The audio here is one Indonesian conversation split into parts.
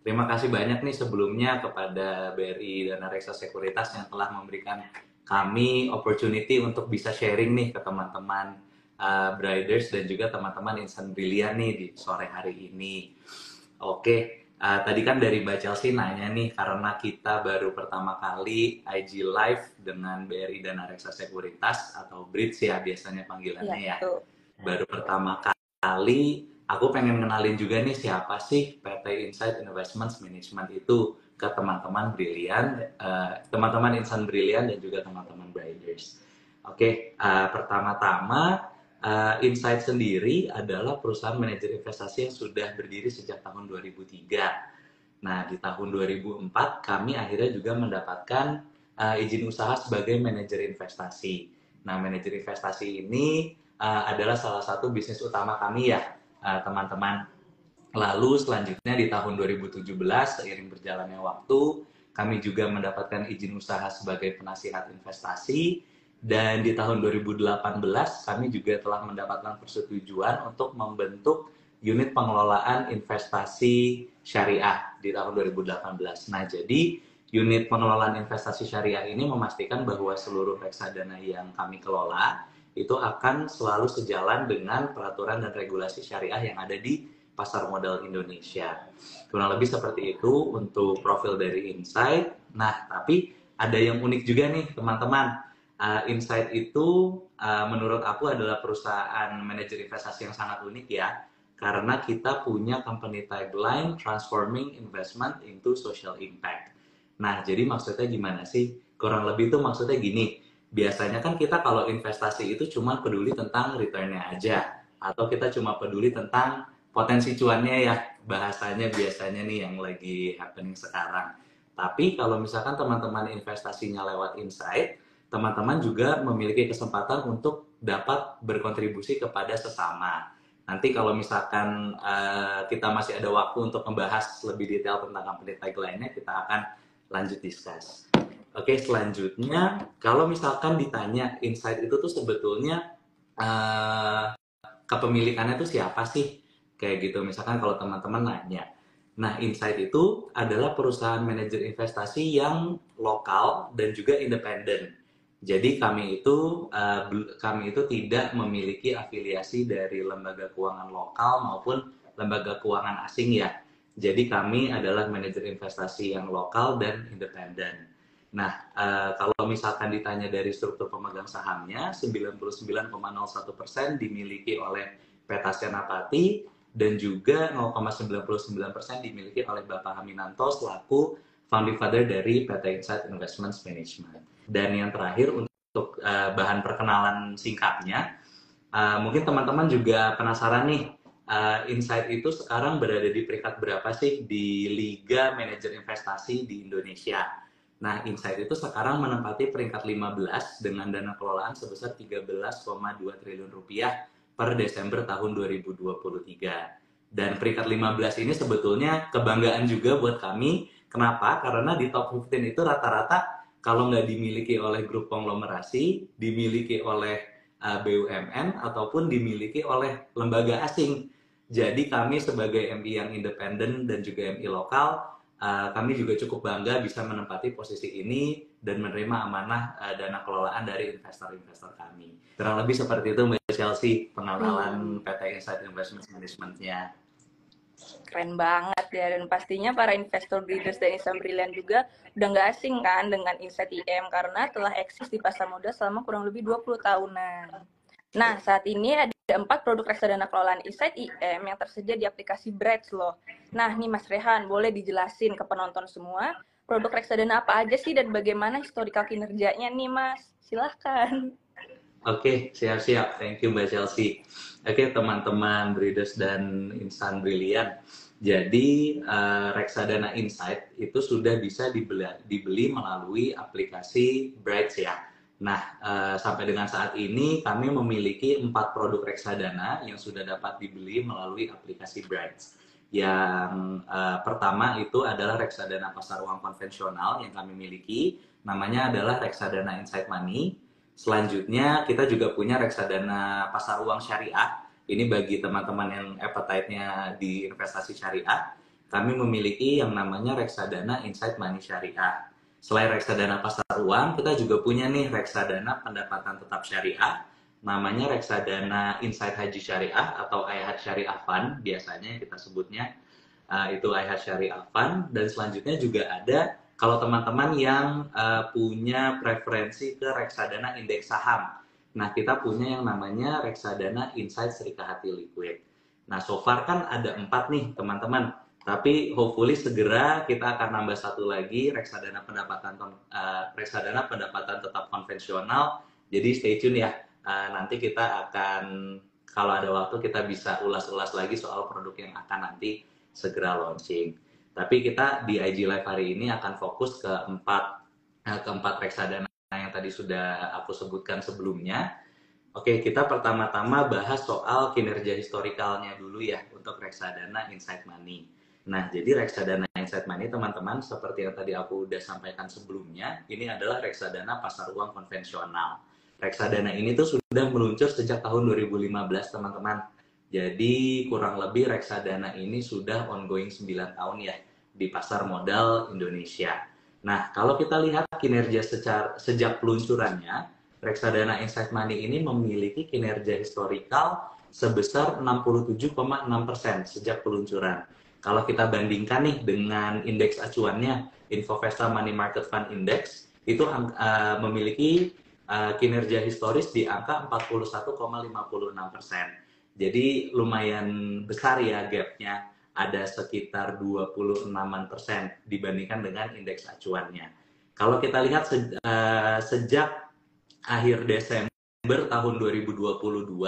Terima kasih banyak nih sebelumnya kepada BRI Dana Reksa Sekuritas yang telah memberikan kami opportunity untuk bisa sharing nih ke teman-teman Briders dan juga teman-teman Insan Brilian nih di sore hari ini. Oke, tadi kan dari Mbak Chelsea nanya nih, karena kita baru pertama kali IG Live dengan BRI Dana Reksa Sekuritas atau BRIDS ya biasanya Iya, panggilannya ya. betul. Baru pertama kali, aku pengen kenalin juga nih siapa sih PT Insight Investments Management itu ke teman-teman Brilian, teman-teman Insan Brilian dan juga teman-teman Briders. Oke, pertama-tama Insight sendiri adalah perusahaan manajer investasi yang sudah berdiri sejak tahun 2003. Nah, di tahun 2004 kami akhirnya juga mendapatkan izin usaha sebagai manajer investasi. Nah, manajer investasi ini adalah salah satu bisnis utama kami ya, teman-teman. Lalu selanjutnya di tahun 2017, seiring berjalannya waktu, kami juga mendapatkan izin usaha sebagai penasihat investasi. Dan di tahun 2018, kami juga telah mendapatkan persetujuan untuk membentuk unit pengelolaan investasi syariah di tahun 2018. Nah, jadi unit pengelolaan investasi syariah ini memastikan bahwa seluruh reksadana yang kami kelola itu akan selalu sejalan dengan peraturan dan regulasi syariah yang ada di pasar modal Indonesia. Kurang lebih seperti itu untuk profil dari Insight. Nah, tapi ada yang unik juga nih teman-teman. Insight itu menurut aku adalah perusahaan manajer investasi yang sangat unik ya. Karena kita punya company tagline Transforming Investment into Social Impact. Nah, jadi maksudnya gimana sih? Kurang lebih itu maksudnya gini. Biasanya kan kita kalau investasi itu cuma peduli tentang returnnya aja. Atau kita cuma peduli tentang potensi cuannya ya, bahasanya biasanya nih yang lagi happening sekarang. Tapi kalau misalkan teman-teman investasinya lewat Insight, teman-teman juga memiliki kesempatan untuk dapat berkontribusi kepada sesama. Nanti kalau misalkan kita masih ada waktu untuk membahas lebih detail tentang company tagline-nya, kita akan lanjut discuss. Oke, selanjutnya kalau misalkan ditanya Insight itu tuh sebetulnya uh, kepemilikannya tuh siapa sih? Kayak gitu, misalkan kalau teman-teman nanya. Nah, Insight itu adalah perusahaan manajer investasi yang lokal dan juga independen. Jadi kami itu tidak memiliki afiliasi dari lembaga keuangan lokal maupun lembaga keuangan asing ya. Jadi kami adalah manajer investasi yang lokal dan independen. Nah, kalau misalkan ditanya dari struktur pemegang sahamnya, 99,01% dimiliki oleh PT Senapati dan juga 0,99% dimiliki oleh Bapak Haminanto selaku founding father dari PT Insight Investments Management. Dan yang terakhir untuk bahan perkenalan singkatnya, mungkin teman-teman juga penasaran nih, Insight itu sekarang berada di peringkat berapa sih di Liga Manajer Investasi di Indonesia? Nah, Insight itu sekarang menempati peringkat 15 dengan dana kelolaan sebesar 13,2 triliun rupiah per Desember tahun 2023. Dan peringkat 15 ini sebetulnya kebanggaan juga buat kami. Kenapa? Karena di top 15 itu rata-rata kalau nggak dimiliki oleh grup konglomerasi, dimiliki oleh BUMN, ataupun dimiliki oleh lembaga asing. Jadi kami sebagai MI yang independen dan juga MI lokal, kami juga cukup bangga bisa menempati posisi ini dan menerima amanah dana kelolaan dari investor-investor kami. Kurang lebih seperti itu Mbak Chelsea, Wih, pengenalan PT Insight Investment Management-nya. keren banget ya. Dan pastinya para investor breeders dan insan brilian juga udah nggak asing kan dengan Insight IM karena telah eksis di pasar modal selama kurang lebih 20 tahunan. Nah, saat ini ada 4 produk reksadana kelolaan Insight IM yang tersedia di aplikasi Brights loh. Nah, nih Mas Rehan, boleh dijelasin ke penonton semua produk reksadana apa aja sih dan bagaimana historical kinerjanya nih Mas? Silahkan. Oke, siap-siap. Thank you Mbak Chelsea. Oke, teman-teman Breeders dan Insan Brilian. Jadi, reksadana Insight itu sudah bisa dibeli melalui aplikasi Brights ya. Nah, sampai dengan saat ini kami memiliki 4 produk reksadana yang sudah dapat dibeli melalui aplikasi Brights. Yang pertama itu adalah reksadana pasar uang konvensional yang kami miliki. Namanya adalah reksadana Insight Money. Selanjutnya kita juga punya reksadana pasar uang syariah. Ini bagi teman-teman yang appetite-nya di investasi syariah. kami memiliki yang namanya reksadana Insight Money Syariah. Selain reksadana pasar uang, kita juga punya nih reksadana pendapatan tetap syariah, namanya reksadana Insight Haji Syariah atau IHAD Syariah Fund, biasanya kita sebutnya itu IHAD Syariah Fund. Dan selanjutnya juga ada kalau teman-teman yang punya preferensi ke reksadana indeks saham. Nah, kita punya yang namanya reksadana Insight Serikahati Liquid. Nah, so far kan ada 4 nih teman-teman. Tapi hopefully segera kita akan nambah satu lagi reksadana pendapatan tetap konvensional. Jadi stay tune ya. Nanti kita akan kalau ada waktu kita bisa ulas-ulas lagi soal produk yang akan nanti segera launching. Tapi kita di IG Live hari ini akan fokus ke keempat reksadana yang tadi sudah aku sebutkan sebelumnya. Oke, kita pertama-tama bahas soal kinerja historikalnya dulu ya untuk reksadana Insight Money. Nah, jadi reksadana Insight Money teman-teman seperti yang tadi aku udah sampaikan sebelumnya, ini adalah reksadana pasar uang konvensional. Reksadana ini tuh sudah meluncur sejak tahun 2015 teman-teman. Jadi kurang lebih reksadana ini sudah ongoing 9 tahun ya di pasar modal Indonesia. Nah, kalau kita lihat kinerja sejak peluncurannya, reksadana Insight Money ini memiliki kinerja historikal sebesar 67,6% sejak peluncuran. Kalau kita bandingkan nih dengan indeks acuannya, Infovesta Money Market Fund Index, itu memiliki kinerja historis di angka 41,56%. Jadi lumayan besar ya gapnya, ada sekitar 26% dibandingkan dengan indeks acuannya. Kalau kita lihat sejak akhir Desember tahun 2022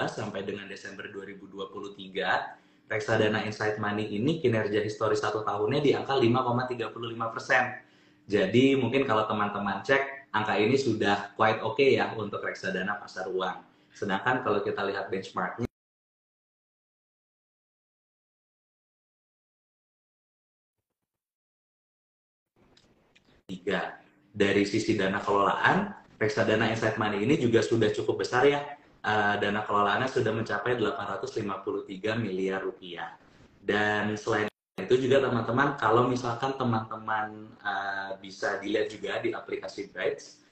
sampai dengan Desember 2023, reksadana Insight Money ini kinerja historis 1 tahunnya di angka 5,35%. Jadi mungkin kalau teman-teman cek, angka ini sudah quite okay ya untuk reksadana pasar uang. Sedangkan kalau kita lihat benchmarknya, dari sisi dana kelolaan, reksadana Insight Money ini juga sudah cukup besar ya. Dana kelolaannya sudah mencapai 853 miliar rupiah. Dan selain itu juga teman-teman, kalau misalkan teman-teman bisa dilihat juga di aplikasi Brights,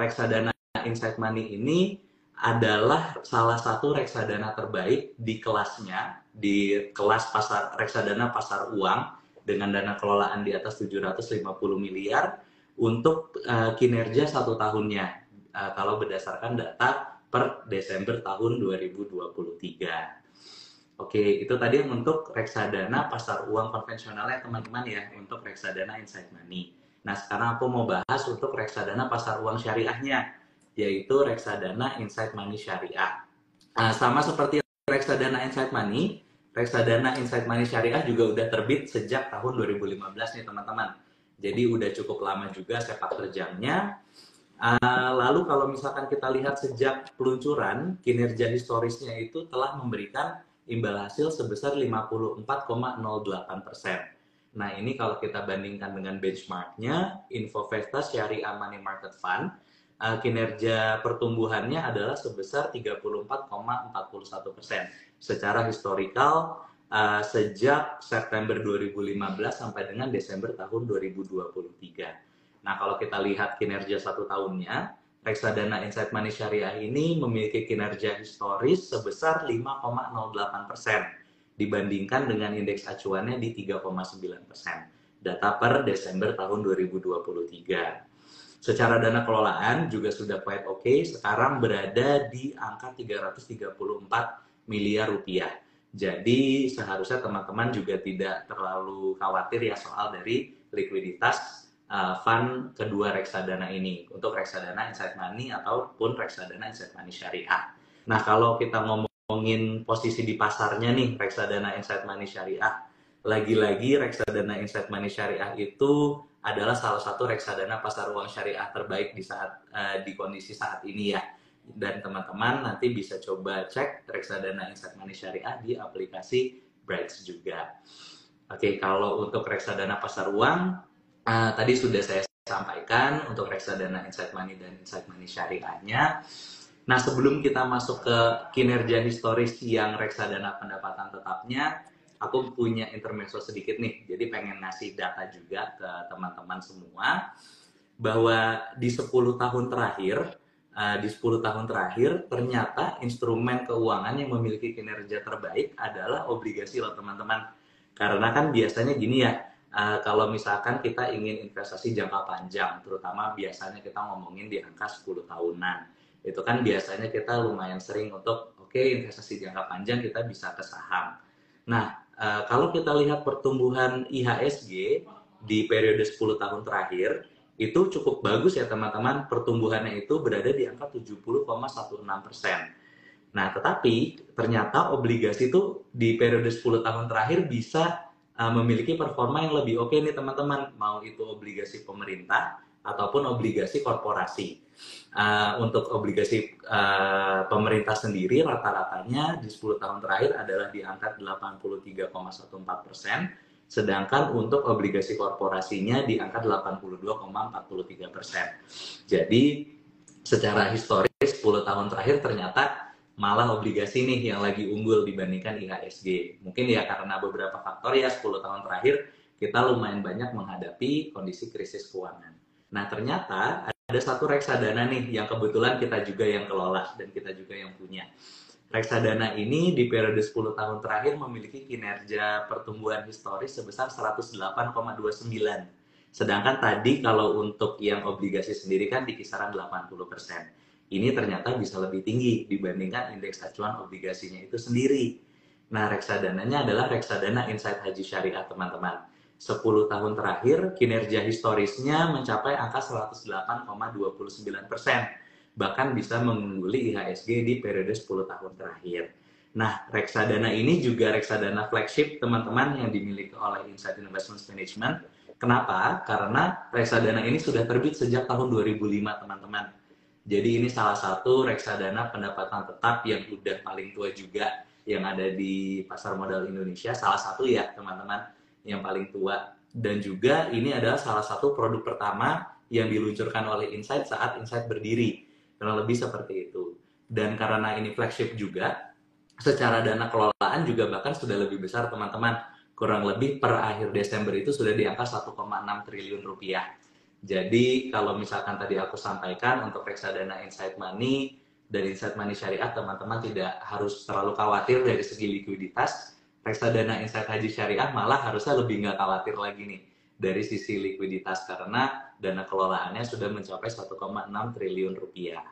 reksadana Insight Money ini adalah salah satu reksadana terbaik di kelasnya, di kelas reksadana pasar uang dengan dana kelolaan di atas 750 miliar untuk kinerja 1 tahunnya kalau berdasarkan data per Desember tahun 2023. Oke, itu tadi untuk reksadana pasar uang konvensionalnya teman-teman ya, untuk reksadana Insight Money. Nah, sekarang aku mau bahas untuk reksadana pasar uang syariahnya, yaitu reksadana Insight Money Syariah. Sama seperti reksadana Insight Money, reksadana Insight Money Syariah juga udah terbit sejak tahun 2015 nih teman-teman. Jadi udah cukup lama juga sepak terjangnya. Lalu kalau misalkan kita lihat sejak peluncuran, kinerja historisnya itu telah memberikan imbal hasil sebesar 54,08%. Nah, ini kalau kita bandingkan dengan benchmarknya, Infovesta Syariah Money Market Fund, kinerja pertumbuhannya adalah sebesar 34,41%. Secara historikal, sejak September 2015 sampai dengan Desember tahun 2023. Nah, kalau kita lihat kinerja 1 tahunnya, reksadana Insight Money Syariah ini memiliki kinerja historis sebesar 5,08% dibandingkan dengan indeks acuannya di 3,9%. Data per Desember tahun 2023. Secara dana kelolaan juga sudah quite okay, sekarang berada di angka 334 miliar rupiah. Jadi seharusnya teman-teman juga tidak terlalu khawatir ya soal dari likuiditas fund kedua reksadana ini, untuk reksadana Insight Money ataupun reksadana Insight Money Syariah. Nah, kalau kita ngomongin posisi di pasarnya nih, reksadana Insight Money Syariah, lagi-lagi reksadana Insight Money Syariah itu adalah salah satu reksadana pasar uang syariah terbaik di kondisi saat ini ya. Dan teman-teman nanti bisa coba cek reksadana Insight Money Syariah di aplikasi Brights juga. Oke, kalau untuk reksadana pasar uang, tadi sudah saya sampaikan untuk reksadana Insight Money dan Insight Money Syariahnya. Nah, sebelum kita masuk ke kinerja historis yang reksadana pendapatan tetapnya, aku punya intermezzo sedikit nih. Jadi pengen ngasih data juga ke teman-teman semua bahwa di 10 tahun terakhir ternyata instrumen keuangan yang memiliki kinerja terbaik adalah obligasi loh teman-teman. Karena kan biasanya gini ya, kalau misalkan kita ingin investasi jangka panjang, terutama biasanya kita ngomongin di angka 10 tahunan, itu kan biasanya kita lumayan sering untuk investasi jangka panjang kita bisa ke saham. Nah, kalau kita lihat pertumbuhan IHSG di periode 10 tahun terakhir, itu cukup bagus ya teman-teman, pertumbuhannya itu berada di angka 70,16%. Nah, tetapi ternyata obligasi itu di periode 10 tahun terakhir bisa memiliki performa yang lebih oke nih teman-teman, mau itu obligasi pemerintah ataupun obligasi korporasi. Untuk obligasi pemerintah sendiri rata-ratanya di 10 tahun terakhir adalah di angka 83,14%, sedangkan untuk obligasi korporasinya di angka 82,43%. Jadi secara historis 10 tahun terakhir ternyata malah obligasi nih yang lagi unggul dibandingkan IHSG. Mungkin ya karena beberapa faktor ya 10 tahun terakhir kita lumayan banyak menghadapi kondisi krisis keuangan. Nah ternyata ada satu reksadana nih yang kebetulan kita juga yang kelola dan kita juga yang punya. Reksadana ini di periode 10 tahun terakhir memiliki kinerja pertumbuhan historis sebesar 108,29. Sedangkan tadi kalau untuk yang obligasi sendiri kan di kisaran 80%. Ini ternyata bisa lebih tinggi dibandingkan indeks acuan obligasinya itu sendiri. Nah, reksadananya adalah reksadana Insight Haji Syariah, teman-teman. 10 tahun terakhir, kinerja historisnya mencapai angka 108,29%. Bahkan bisa mengungguli IHSG di periode 10 tahun terakhir. Nah, reksadana ini juga reksadana flagship teman-teman yang dimiliki oleh Insight Investment Management. Kenapa? Karena reksadana ini sudah terbit sejak tahun 2005, teman-teman. Jadi ini salah satu reksadana pendapatan tetap yang udah paling tua juga yang ada di pasar modal Indonesia. Salah satu ya, teman-teman, yang paling tua. Dan juga ini adalah salah satu produk pertama yang diluncurkan oleh Insight saat Insight berdiri. Kurang lebih seperti itu. Dan karena ini flagship juga, secara dana kelolaan juga bahkan sudah lebih besar teman-teman. Kurang lebih per akhir Desember itu sudah di angka 1,6 triliun rupiah. Jadi kalau misalkan tadi aku sampaikan untuk reksadana Insight Money dan Insight Money Syariah, teman-teman tidak harus terlalu khawatir dari segi likuiditas. Reksadana Insight Haji Syariah malah harusnya lebih nggak khawatir lagi nih dari sisi likuiditas karena dana kelolaannya sudah mencapai 1,6 triliun rupiah.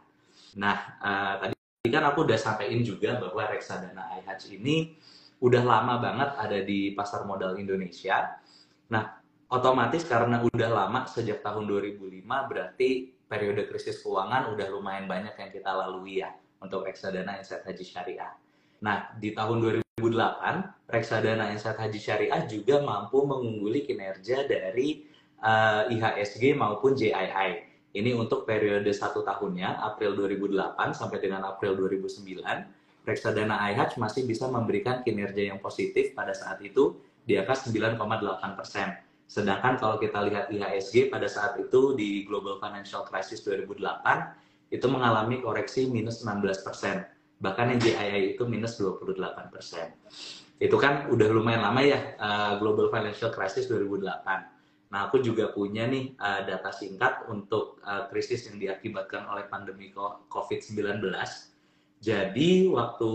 Nah, tadi kan aku udah sampaikan juga bahwa reksadana iHatch ini udah lama banget ada di pasar modal Indonesia. Nah, otomatis karena udah lama sejak tahun 2005 berarti periode krisis keuangan udah lumayan banyak yang kita lalui ya untuk reksadana Insight Haji Syariah. Nah, di tahun 2008, reksadana Insight Haji Syariah juga mampu mengungguli kinerja dari IHSG maupun JII. Ini untuk periode 1 tahunnya, April 2008 sampai dengan April 2009, reksadana iHatch masih bisa memberikan kinerja yang positif pada saat itu di angka 9,8%. Sedangkan kalau kita lihat IHSG pada saat itu di Global Financial Crisis 2008, itu mengalami koreksi minus 19%. Bahkan yang JII itu minus 28%. Itu kan udah lumayan lama ya, Global Financial Crisis 2008. Nah, aku juga punya nih data singkat untuk krisis yang diakibatkan oleh pandemi COVID-19. Jadi, waktu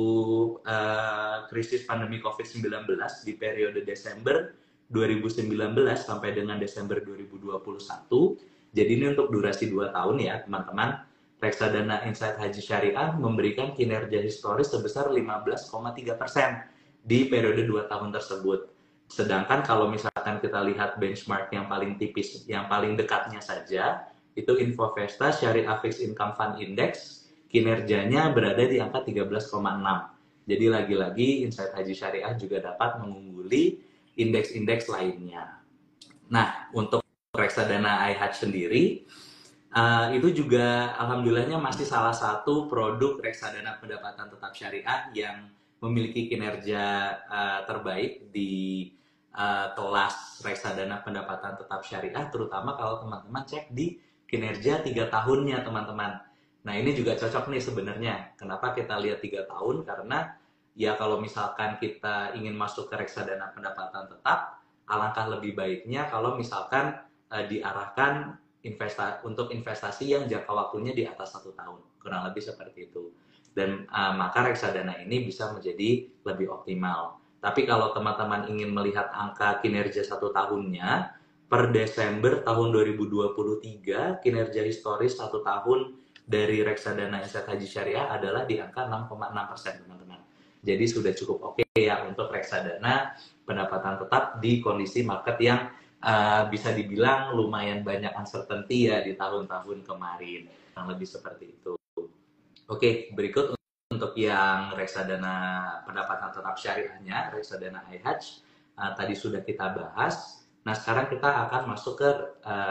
krisis pandemi COVID-19 di periode Desember 2019 sampai dengan Desember 2021, jadi ini untuk durasi 2 tahun ya, teman-teman. Reksadana Insight Haji Syariah memberikan kinerja historis sebesar 15,3% di periode 2 tahun tersebut. Sedangkan kalau misalkan kita lihat benchmark yang paling tipis, yang paling dekatnya saja, itu Infovesta Syariah Fixed Income Fund Index, kinerjanya berada di angka 13,6. Jadi lagi-lagi Insight Haji Syariah juga dapat mengungguli indeks-indeks lainnya. Nah, untuk reksadana iHatch sendiri, itu juga alhamdulillahnya masih salah satu produk reksadana pendapatan tetap syariah yang memiliki kinerja terbaik di kelas reksadana pendapatan tetap syariah, terutama kalau teman-teman cek di kinerja 3 tahunnya teman-teman. Nah ini juga cocok nih sebenarnya. Kenapa kita lihat 3 tahun? Karena ya kalau misalkan kita ingin masuk ke reksadana pendapatan tetap, alangkah lebih baiknya kalau misalkan diarahkan untuk investasi yang jangka waktunya di atas 1 tahun, kurang lebih seperti itu. Dan maka reksadana ini bisa menjadi lebih optimal. Tapi kalau teman-teman ingin melihat angka kinerja 1 tahunnya, per Desember tahun 2023, kinerja historis 1 tahun dari reksadana Insight Haji Syariah adalah di angka 6,6%, teman-teman. Jadi sudah cukup oke ya untuk reksadana pendapatan tetap di kondisi market yang bisa dibilang lumayan banyak uncertainty ya di tahun-tahun kemarin. Yang lebih seperti itu. Oke, berikut untuk yang reksadana pendapatan tetap syariahnya, reksadana iHajj, tadi sudah kita bahas. Nah, sekarang kita akan masuk ke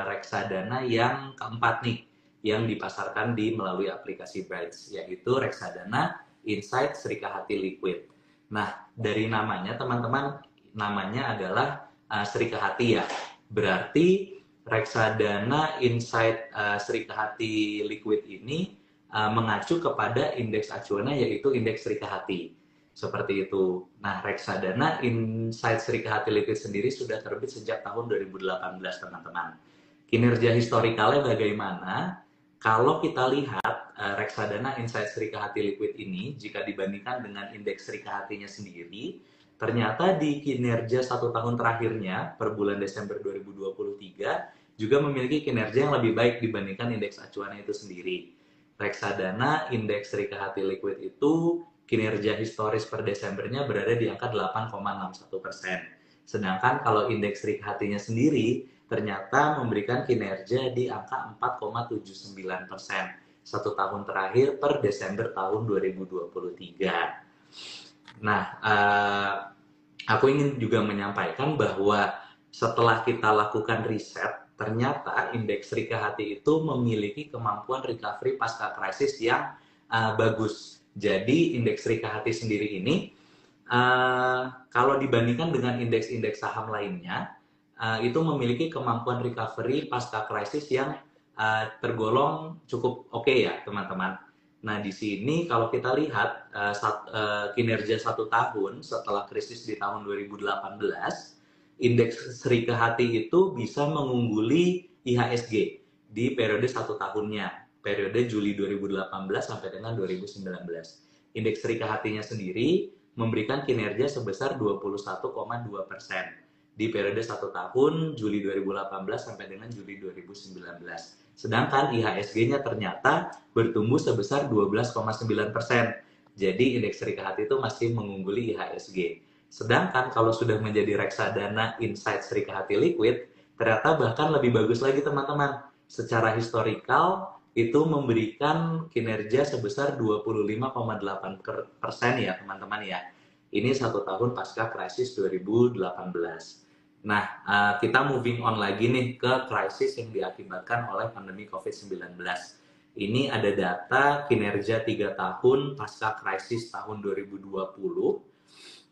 reksadana yang keempat nih, yang dipasarkan melalui aplikasi Brights, yaitu reksadana Insight Serikahati Liquid. Nah, dari namanya teman-teman, namanya adalah Serikahati ya. Berarti reksadana Insight Serikahati Liquid ini mengacu kepada indeks acuannya, yaitu indeks Serikahati. Seperti itu. Nah, reksadana Insight Serikahati Liquid sendiri sudah terbit sejak tahun 2018, teman-teman. Kinerja historikalnya bagaimana? Kalau kita lihat reksadana Insight Serikahati Liquid ini, jika dibandingkan dengan indeks Serikahatinya sendiri, ternyata di kinerja 1 tahun terakhirnya per bulan Desember 2023 juga memiliki kinerja yang lebih baik dibandingkan indeks acuannya itu sendiri. Reksadana indeks Serikahati Liquid itu kinerja historis per Desembernya berada di angka 8,61%. Sedangkan kalau indeks Serikahatinya sendiri ternyata memberikan kinerja di angka 4,79% 1 tahun terakhir per Desember tahun 2023. Nah, aku ingin juga menyampaikan bahwa setelah kita lakukan riset, ternyata indeks Serikahati itu memiliki kemampuan recovery pasca krisis yang bagus. Jadi indeks Serikahati sendiri ini kalau dibandingkan dengan indeks-indeks saham lainnya, itu memiliki kemampuan recovery pasca krisis yang tergolong cukup oke ya, teman-teman. Nah, di sini kalau kita lihat kinerja 1 tahun setelah krisis di tahun 2018, indeks Serikahati itu bisa mengungguli IHSG di periode 1 tahunnya, periode Juli 2018 sampai dengan 2019. Indeks Serikahatinya sendiri memberikan kinerja sebesar 21,2% di periode 1 tahun Juli 2018 sampai dengan Juli 2019. Sedangkan IHSG-nya ternyata bertumbuh sebesar 12,9%. Jadi indeks Serikahati itu masih mengungguli IHSG. Sedangkan kalau sudah menjadi reksadana Insight Serikahati Liquid, ternyata bahkan lebih bagus lagi, teman-teman. Secara historikal itu memberikan kinerja sebesar 25,8% ya, teman-teman ya. Ini 1 tahun pasca krisis 2018. Nah, kita moving on lagi nih ke krisis yang diakibatkan oleh pandemi COVID-19. Ini ada data kinerja 3 tahun pasca krisis tahun 2020.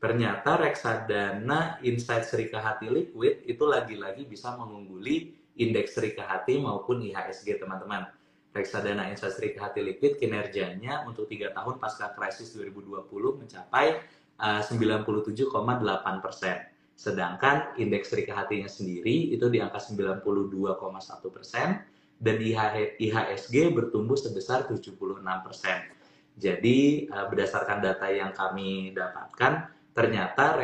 Ternyata reksadana Insight Serikahati Liquid itu lagi-lagi bisa mengungguli indeks Serikahati maupun IHSG, teman-teman. Reksadana Insight Serikahati Liquid kinerjanya untuk 3 tahun pasca krisis 2020 mencapai 97,8%. Sedangkan indeks Serikahatinya sendiri itu di angka 92,1% dan IHSG bertumbuh sebesar 76%. Jadi berdasarkan data yang kami dapatkan, ternyata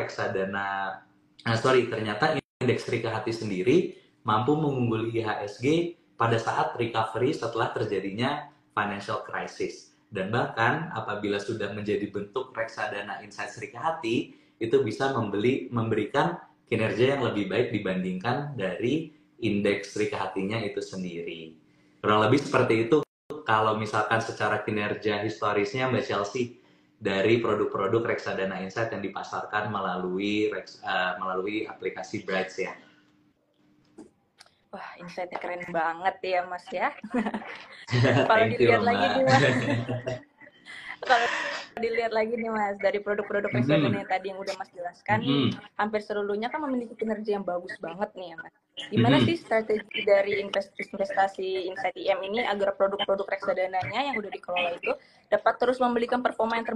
indeks Serikahati sendiri mampu mengungguli IHSG pada saat recovery setelah terjadinya financial crisis. Dan bahkan apabila sudah menjadi bentuk reksadana Insight Serikahati, itu bisa memberikan kinerja yang lebih baik dibandingkan dari indeks Serikahatinya itu sendiri. Kurang lebih seperti itu kalau misalkan secara kinerja historisnya, Mbak Chelsea, dari produk-produk reksadana Insight yang dipasarkan melalui aplikasi Brights ya. Wah, Insight-nya keren banget ya, Mas ya. Kalau dilihat lagi nih, Mas. Kalau dilihat lagi nih, Mas, dari produk-produk reksadana yang tadi yang udah Mas jelaskan nih, hampir seluruhnya kan memiliki kinerja yang bagus banget nih ya, Mas. Gimana sih strategi dari investasi Insight IM ini agar produk-produk reksadananya yang udah dikelola itu dapat terus memberikan performa yang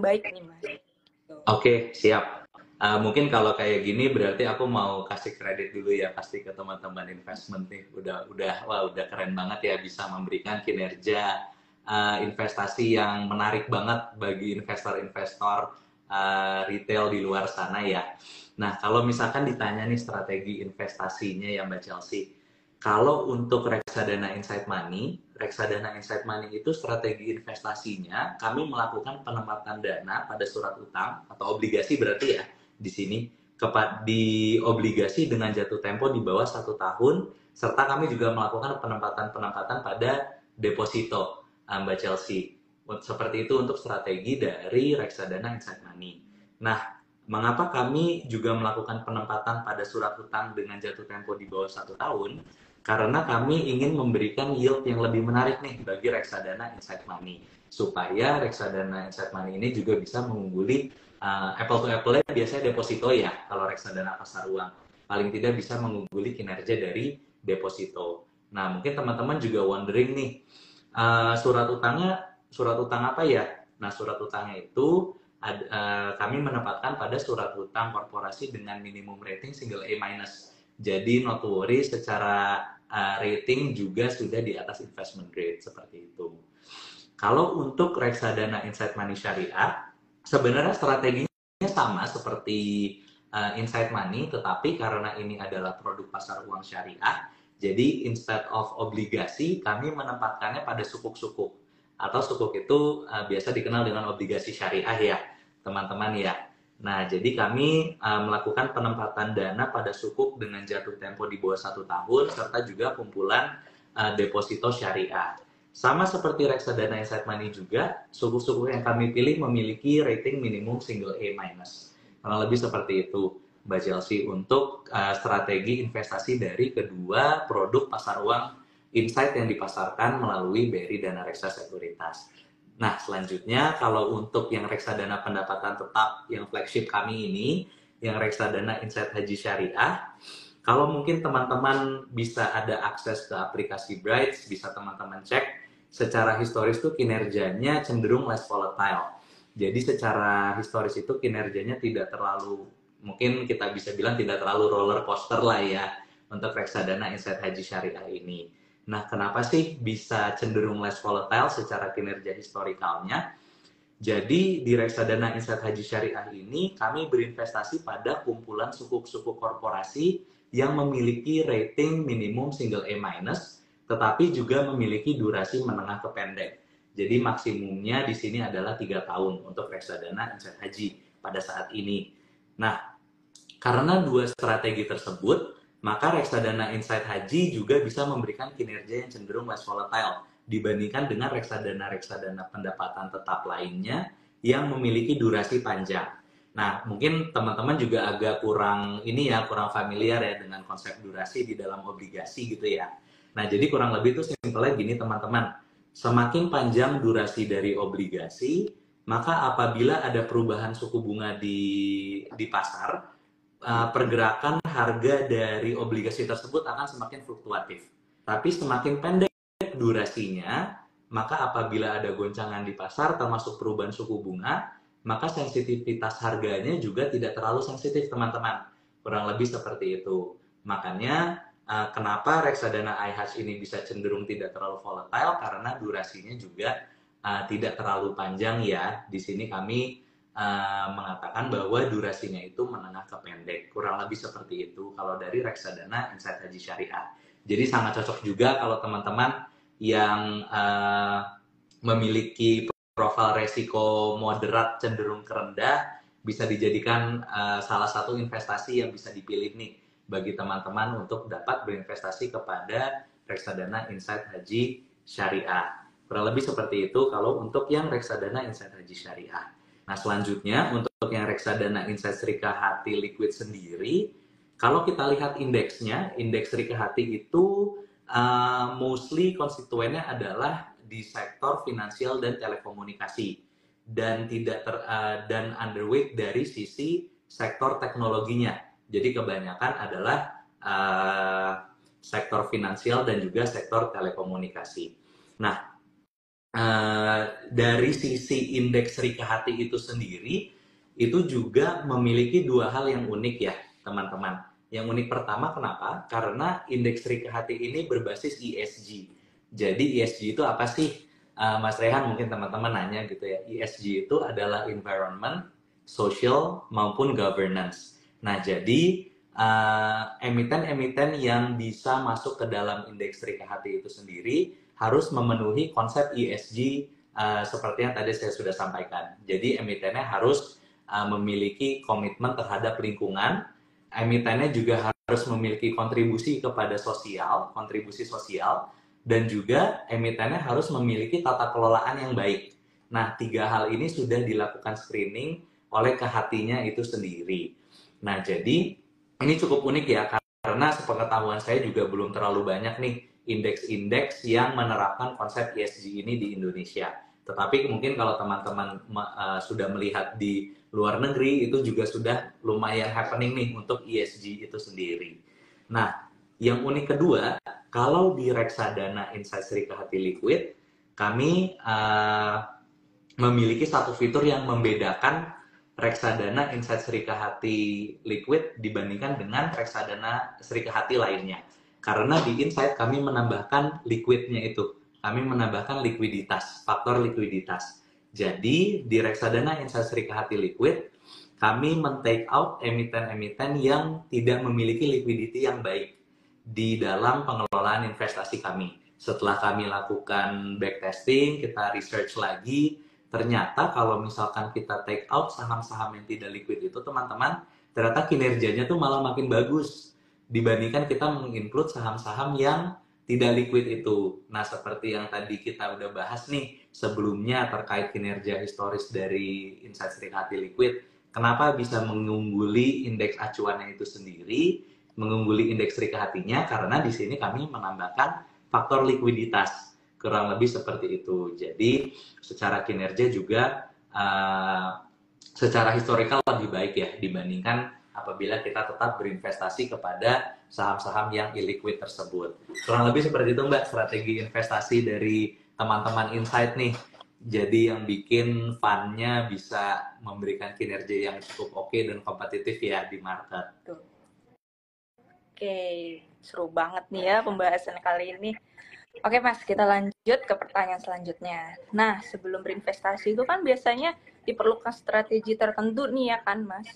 baik nih, Mas? Oke, siap. Mungkin kalau kayak gini berarti aku mau kasih kredit dulu ya pasti ke teman-teman investment nih. Udah keren banget ya bisa memberikan kinerja investasi yang menarik banget bagi investor-investor retail di luar sana ya. Nah, kalau misalkan ditanya nih strategi investasinya ya Mbak Chelsea, kalau untuk Reksadana Insight Money itu strategi investasinya kami melakukan penempatan dana pada surat utang atau obligasi berarti ya di sini di obligasi dengan jatuh tempo di bawah 1 tahun serta kami juga melakukan penempatan pada deposito Mbak Chelsea. Seperti itu untuk strategi dari Reksadana Insight Money. Nah, mengapa kami juga melakukan penempatan pada surat utang dengan jatuh tempo di bawah 1 tahun? Karena kami ingin memberikan yield yang lebih menarik nih bagi reksadana Insight Money. Supaya reksadana Insight Money ini juga bisa mengungguli apple to apple biasanya deposito ya, kalau reksadana pasar uang. Paling tidak bisa mengungguli kinerja dari deposito. Nah, mungkin teman-teman juga wondering nih, surat utang apa ya? Nah, surat utangnya itu kami menempatkan pada surat utang korporasi dengan minimum rating single A-. Jadi not to worry, secara rating juga sudah di atas investment grade seperti itu. Kalau untuk reksadana Insight Money Syariah, sebenarnya strateginya sama seperti Insight Money, tetapi karena ini adalah produk pasar uang syariah, jadi instead of obligasi, kami menempatkannya pada sukuk-sukuk. Atau sukuk itu biasa dikenal dengan obligasi syariah ya, teman-teman ya. Nah, jadi kami melakukan penempatan dana pada sukuk dengan jatuh tempo di bawah 1 tahun, serta juga kumpulan deposito syariah. Sama seperti reksadana Insight Money juga, sukuk-sukuk yang kami pilih memiliki rating minimum single A-. Kurang lebih seperti itu, Mbak Chelsea, untuk strategi investasi dari kedua produk pasar uang Insight yang dipasarkan melalui BRI Dana Reksa Sekuritas. Nah, selanjutnya kalau untuk yang reksadana pendapatan tetap yang flagship kami ini, yang reksadana Insight Haji Syariah, kalau mungkin teman-teman bisa ada akses ke aplikasi Bright, bisa teman-teman cek secara historis tuh kinerjanya cenderung less volatile. Jadi secara historis itu kinerjanya tidak terlalu, mungkin kita bisa bilang tidak terlalu roller coaster lah ya untuk reksadana Insight Haji Syariah ini. Nah, kenapa sih bisa cenderung less volatile secara kinerja historikalnya? Jadi di reksadana Insight Haji Syariah ini kami berinvestasi pada kumpulan sukuk-sukuk korporasi yang memiliki rating minimum single A-, tetapi juga memiliki durasi menengah ke pendek. Jadi maksimumnya di sini adalah 3 tahun untuk reksadana Insight Haji pada saat ini. Nah, karena dua strategi tersebut, maka reksadana Insight Haji juga bisa memberikan kinerja yang cenderung less volatile dibandingkan dengan reksadana-reksadana pendapatan tetap lainnya yang memiliki durasi panjang. Nah, mungkin teman-teman juga agak kurang kurang familiar ya dengan konsep durasi di dalam obligasi gitu ya. Nah, jadi kurang lebih itu simpelnya gini teman-teman. Semakin panjang durasi dari obligasi, maka apabila ada perubahan suku bunga di pasar, pergerakan harga dari obligasi tersebut akan semakin fluktuatif. Tapi semakin pendek durasinya, maka apabila ada goncangan di pasar termasuk perubahan suku bunga, maka sensitivitas harganya juga tidak terlalu sensitif teman-teman. Kurang lebih seperti itu. Makanya kenapa reksadana IHAS ini bisa cenderung tidak terlalu volatile karena durasinya juga tidak terlalu panjang ya. Di sini kami mengatakan bahwa durasinya itu menengah ke pendek. Kurang lebih seperti itu kalau dari reksadana Insight Haji Syariah. Jadi sangat cocok juga kalau teman-teman yang memiliki profil resiko moderat cenderung ke rendah bisa dijadikan salah satu investasi yang bisa dipilih nih bagi teman-teman untuk dapat berinvestasi kepada reksadana Insight Haji Syariah. Kurang lebih seperti itu kalau untuk yang reksadana Insight Haji Syariah. Nah, selanjutnya untuk yang reksadana Insight Serikahati Liquid sendiri, kalau kita lihat indeksnya, indeks Serikahati itu mostly konstituennya adalah di sektor finansial dan telekomunikasi dan dan underweight dari sisi sektor teknologinya. Jadi kebanyakan adalah sektor finansial dan juga sektor telekomunikasi. Nah, dari sisi indeks Serikahati itu sendiri, itu juga memiliki dua hal yang unik ya, teman-teman. Yang unik pertama kenapa? Karena indeks Rika Hati ini berbasis ESG. Jadi ESG itu apa sih? Mas Rehan mungkin teman-teman nanya gitu ya. ESG itu adalah environment, social, maupun governance. Nah, jadi emiten-emiten yang bisa masuk ke dalam indeks Rika Hati itu sendiri harus memenuhi konsep ESG seperti yang tadi saya sudah sampaikan. Jadi emitennya harus memiliki komitmen terhadap lingkungan, emitennya juga harus memiliki kontribusi kepada sosial, kontribusi sosial, dan juga emitennya harus memiliki tata kelolaan yang baik. Nah, tiga hal ini sudah dilakukan screening oleh kehatinya itu sendiri. Nah, jadi ini cukup unik ya, karena sepengetahuan saya juga belum terlalu banyak nih indeks-indeks yang menerapkan konsep ESG ini di Indonesia. Tetapi mungkin kalau teman-teman sudah melihat di luar negeri, itu juga sudah lumayan happening nih untuk ESG itu sendiri. Nah, yang unik kedua, kalau di reksadana Insights Rika Hati Liquid, kami memiliki satu fitur yang membedakan reksadana Insights Rika Hati Liquid dibandingkan dengan reksadana Rika Hati lainnya. Karena di Insight kami menambahkan liquidnya itu. Kami menambahkan likuiditas, faktor likuiditas. Jadi di reksadana Insights Rika Hati Liquid, kami men-take out emiten-emiten yang tidak memiliki liquidity yang baik di dalam pengelolaan investasi kami. Setelah kami lakukan backtesting, kita research lagi, ternyata kalau misalkan kita take out saham-saham yang tidak liquid itu, teman-teman, ternyata kinerjanya tuh malah makin bagus dibandingkan kita menginclude saham-saham yang tidak liquid itu. Nah, seperti yang tadi kita udah bahas nih sebelumnya terkait kinerja historis dari Insights Rika Hati Liquid, kenapa bisa mengungguli indeks acuannya itu sendiri, mengungguli indeks Rika Hatinya, karena di sini kami menambahkan faktor likuiditas, kurang lebih seperti itu. Jadi secara kinerja juga secara historikal lebih baik ya dibandingkan apabila kita tetap berinvestasi kepada saham-saham yang illiquid tersebut. Kurang lebih seperti itu Mbak, strategi investasi dari teman-teman Insight nih. Jadi yang bikin fund-nya bisa memberikan kinerja yang cukup oke dan kompetitif ya di market. Oke, seru banget nih ya pembahasan kali ini. Oke Mas, kita lanjut ke pertanyaan selanjutnya. Nah, sebelum berinvestasi itu kan biasanya diperlukan strategi tertentu nih ya kan Mas?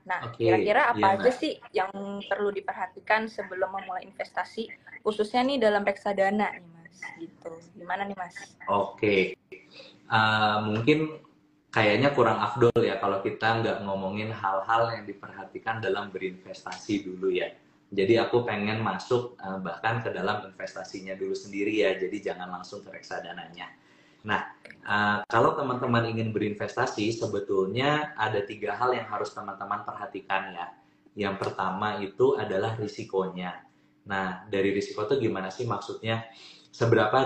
Nah, kira-kira apa aja sih yang perlu diperhatikan sebelum memulai investasi, khususnya nih dalam reksadana nih Mas? Gitu. Gimana nih Mas? Oke, mungkin kayaknya kurang afdol ya kalau kita nggak ngomongin hal-hal yang diperhatikan dalam berinvestasi dulu ya. Jadi aku pengen masuk bahkan ke dalam investasinya dulu sendiri ya, jadi jangan langsung ke reksadananya. Nah, kalau teman-teman ingin berinvestasi, sebetulnya ada 3 hal yang harus teman-teman perhatikan ya. Yang pertama itu adalah risikonya. Nah, dari risiko itu gimana sih maksudnya? Seberapa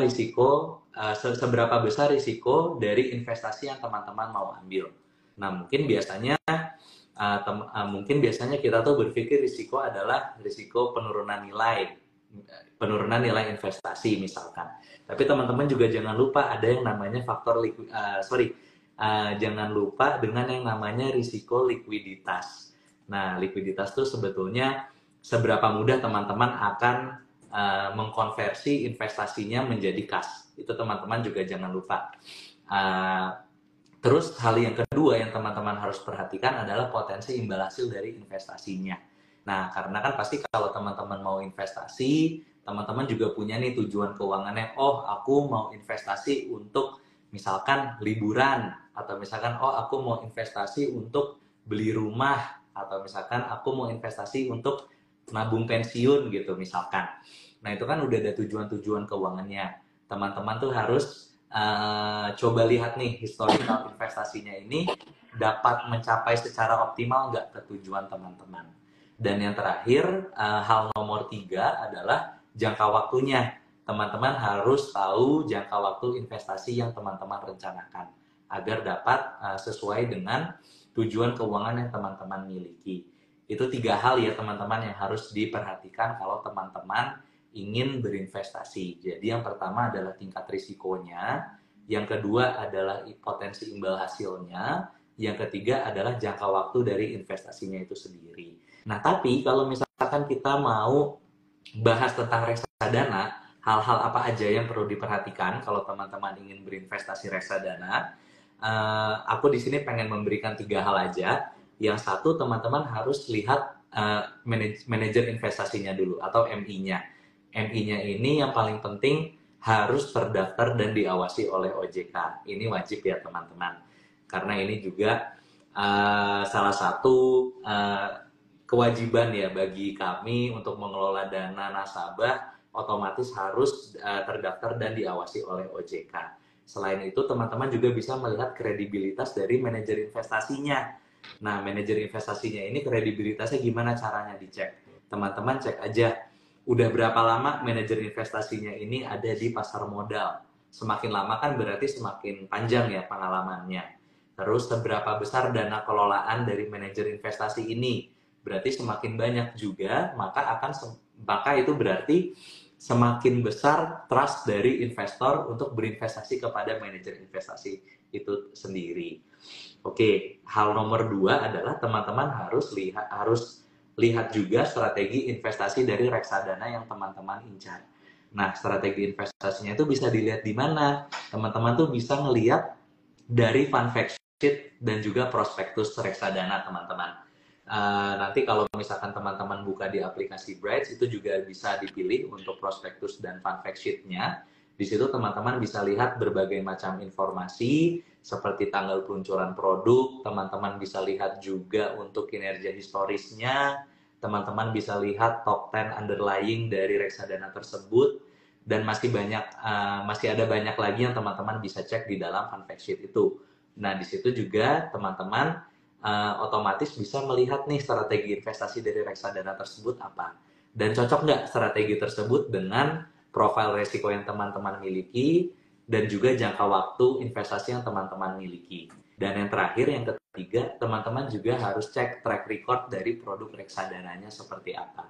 besar risiko dari investasi yang teman-teman mau ambil. Nah, mungkin biasanya kita tuh berpikir risiko adalah risiko penurunan nilai investasi misalkan. Tapi teman-teman juga jangan lupa ada yang namanya jangan lupa dengan yang namanya risiko likuiditas. Nah, likuiditas itu sebetulnya seberapa mudah teman-teman akan mengkonversi investasinya menjadi kas. Itu teman-teman juga jangan lupa. Terus hal yang kedua yang teman-teman harus perhatikan adalah potensi imbal hasil dari investasinya. Nah, karena kan pasti kalau teman-teman mau investasi, teman-teman juga punya nih tujuan keuangannya. Oh, aku mau investasi untuk misalkan liburan, atau misalkan aku mau investasi untuk beli rumah, atau misalkan aku mau investasi untuk nabung pensiun gitu misalkan. Nah, itu kan udah ada tujuan-tujuan keuangannya. Teman-teman tuh harus coba lihat nih historical investasinya ini dapat mencapai secara optimal nggak ke tujuan teman-teman. Dan yang terakhir, hal nomor 3 adalah jangka waktunya. Teman-teman harus tahu jangka waktu investasi yang teman-teman rencanakan agar dapat sesuai dengan tujuan keuangan yang teman-teman miliki. Itu 3 hal ya teman-teman yang harus diperhatikan kalau teman-teman ingin berinvestasi. Jadi yang pertama adalah tingkat risikonya, yang kedua adalah potensi imbal hasilnya, yang ketiga adalah jangka waktu dari investasinya itu sendiri. Nah, tapi kalau misalkan kita mau bahas tentang reksadana, hal-hal apa aja yang perlu diperhatikan kalau teman-teman ingin berinvestasi reksadana, aku di sini pengen memberikan 3 hal aja. Yang satu, teman-teman harus lihat manajer investasinya dulu atau MI-nya. MI-nya ini yang paling penting harus terdaftar dan diawasi oleh OJK. Ini wajib ya teman-teman. Karena ini juga salah satu kewajiban ya bagi kami untuk mengelola dana nasabah, otomatis harus terdaftar dan diawasi oleh OJK. Selain itu, teman-teman juga bisa melihat kredibilitas dari manajer investasinya. Nah, manajer investasinya ini kredibilitasnya gimana caranya dicek? Teman-teman cek aja, udah berapa lama manajer investasinya ini ada di pasar modal. Semakin lama kan berarti semakin panjang ya pengalamannya. Terus seberapa besar dana kelolaan dari manajer investasi ini? Berarti semakin banyak juga, maka itu berarti semakin besar trust dari investor untuk berinvestasi kepada manajer investasi itu sendiri. Oke, hal nomor 2 adalah teman-teman harus lihat juga strategi investasi dari reksadana yang teman-teman incar. Nah, strategi investasinya itu bisa dilihat di mana? Teman-teman tuh bisa ngelihat dari fund fact sheet dan juga prospektus reksadana, teman-teman. Nanti kalau misalkan teman-teman buka di aplikasi Brights, itu juga bisa dipilih untuk prospektus dan fund fact sheet-nya. Di situ teman-teman bisa lihat berbagai macam informasi seperti tanggal peluncuran produk, teman-teman bisa lihat juga untuk kinerja historisnya, teman-teman bisa lihat top 10 underlying dari reksadana tersebut, dan masih ada banyak lagi yang teman-teman bisa cek di dalam fund fact sheet itu. Nah, di situ juga teman-teman otomatis bisa melihat nih strategi investasi dari reksadana tersebut apa, dan cocok nggak strategi tersebut dengan profil resiko yang teman-teman miliki dan juga jangka waktu investasi yang teman-teman miliki. Dan yang terakhir, yang ketiga, teman-teman juga harus cek track record dari produk reksadananya seperti apa.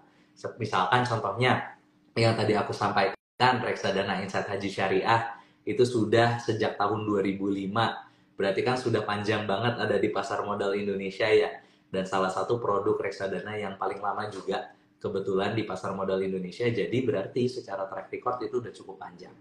Misalkan contohnya yang tadi aku sampaikan, reksadana Insight Haji Syariah itu sudah sejak tahun 2005. Berarti kan sudah panjang banget ada di pasar modal Indonesia ya. Dan salah satu produk reksadana yang paling lama juga kebetulan di pasar modal Indonesia. Jadi berarti secara track record itu udah cukup panjang.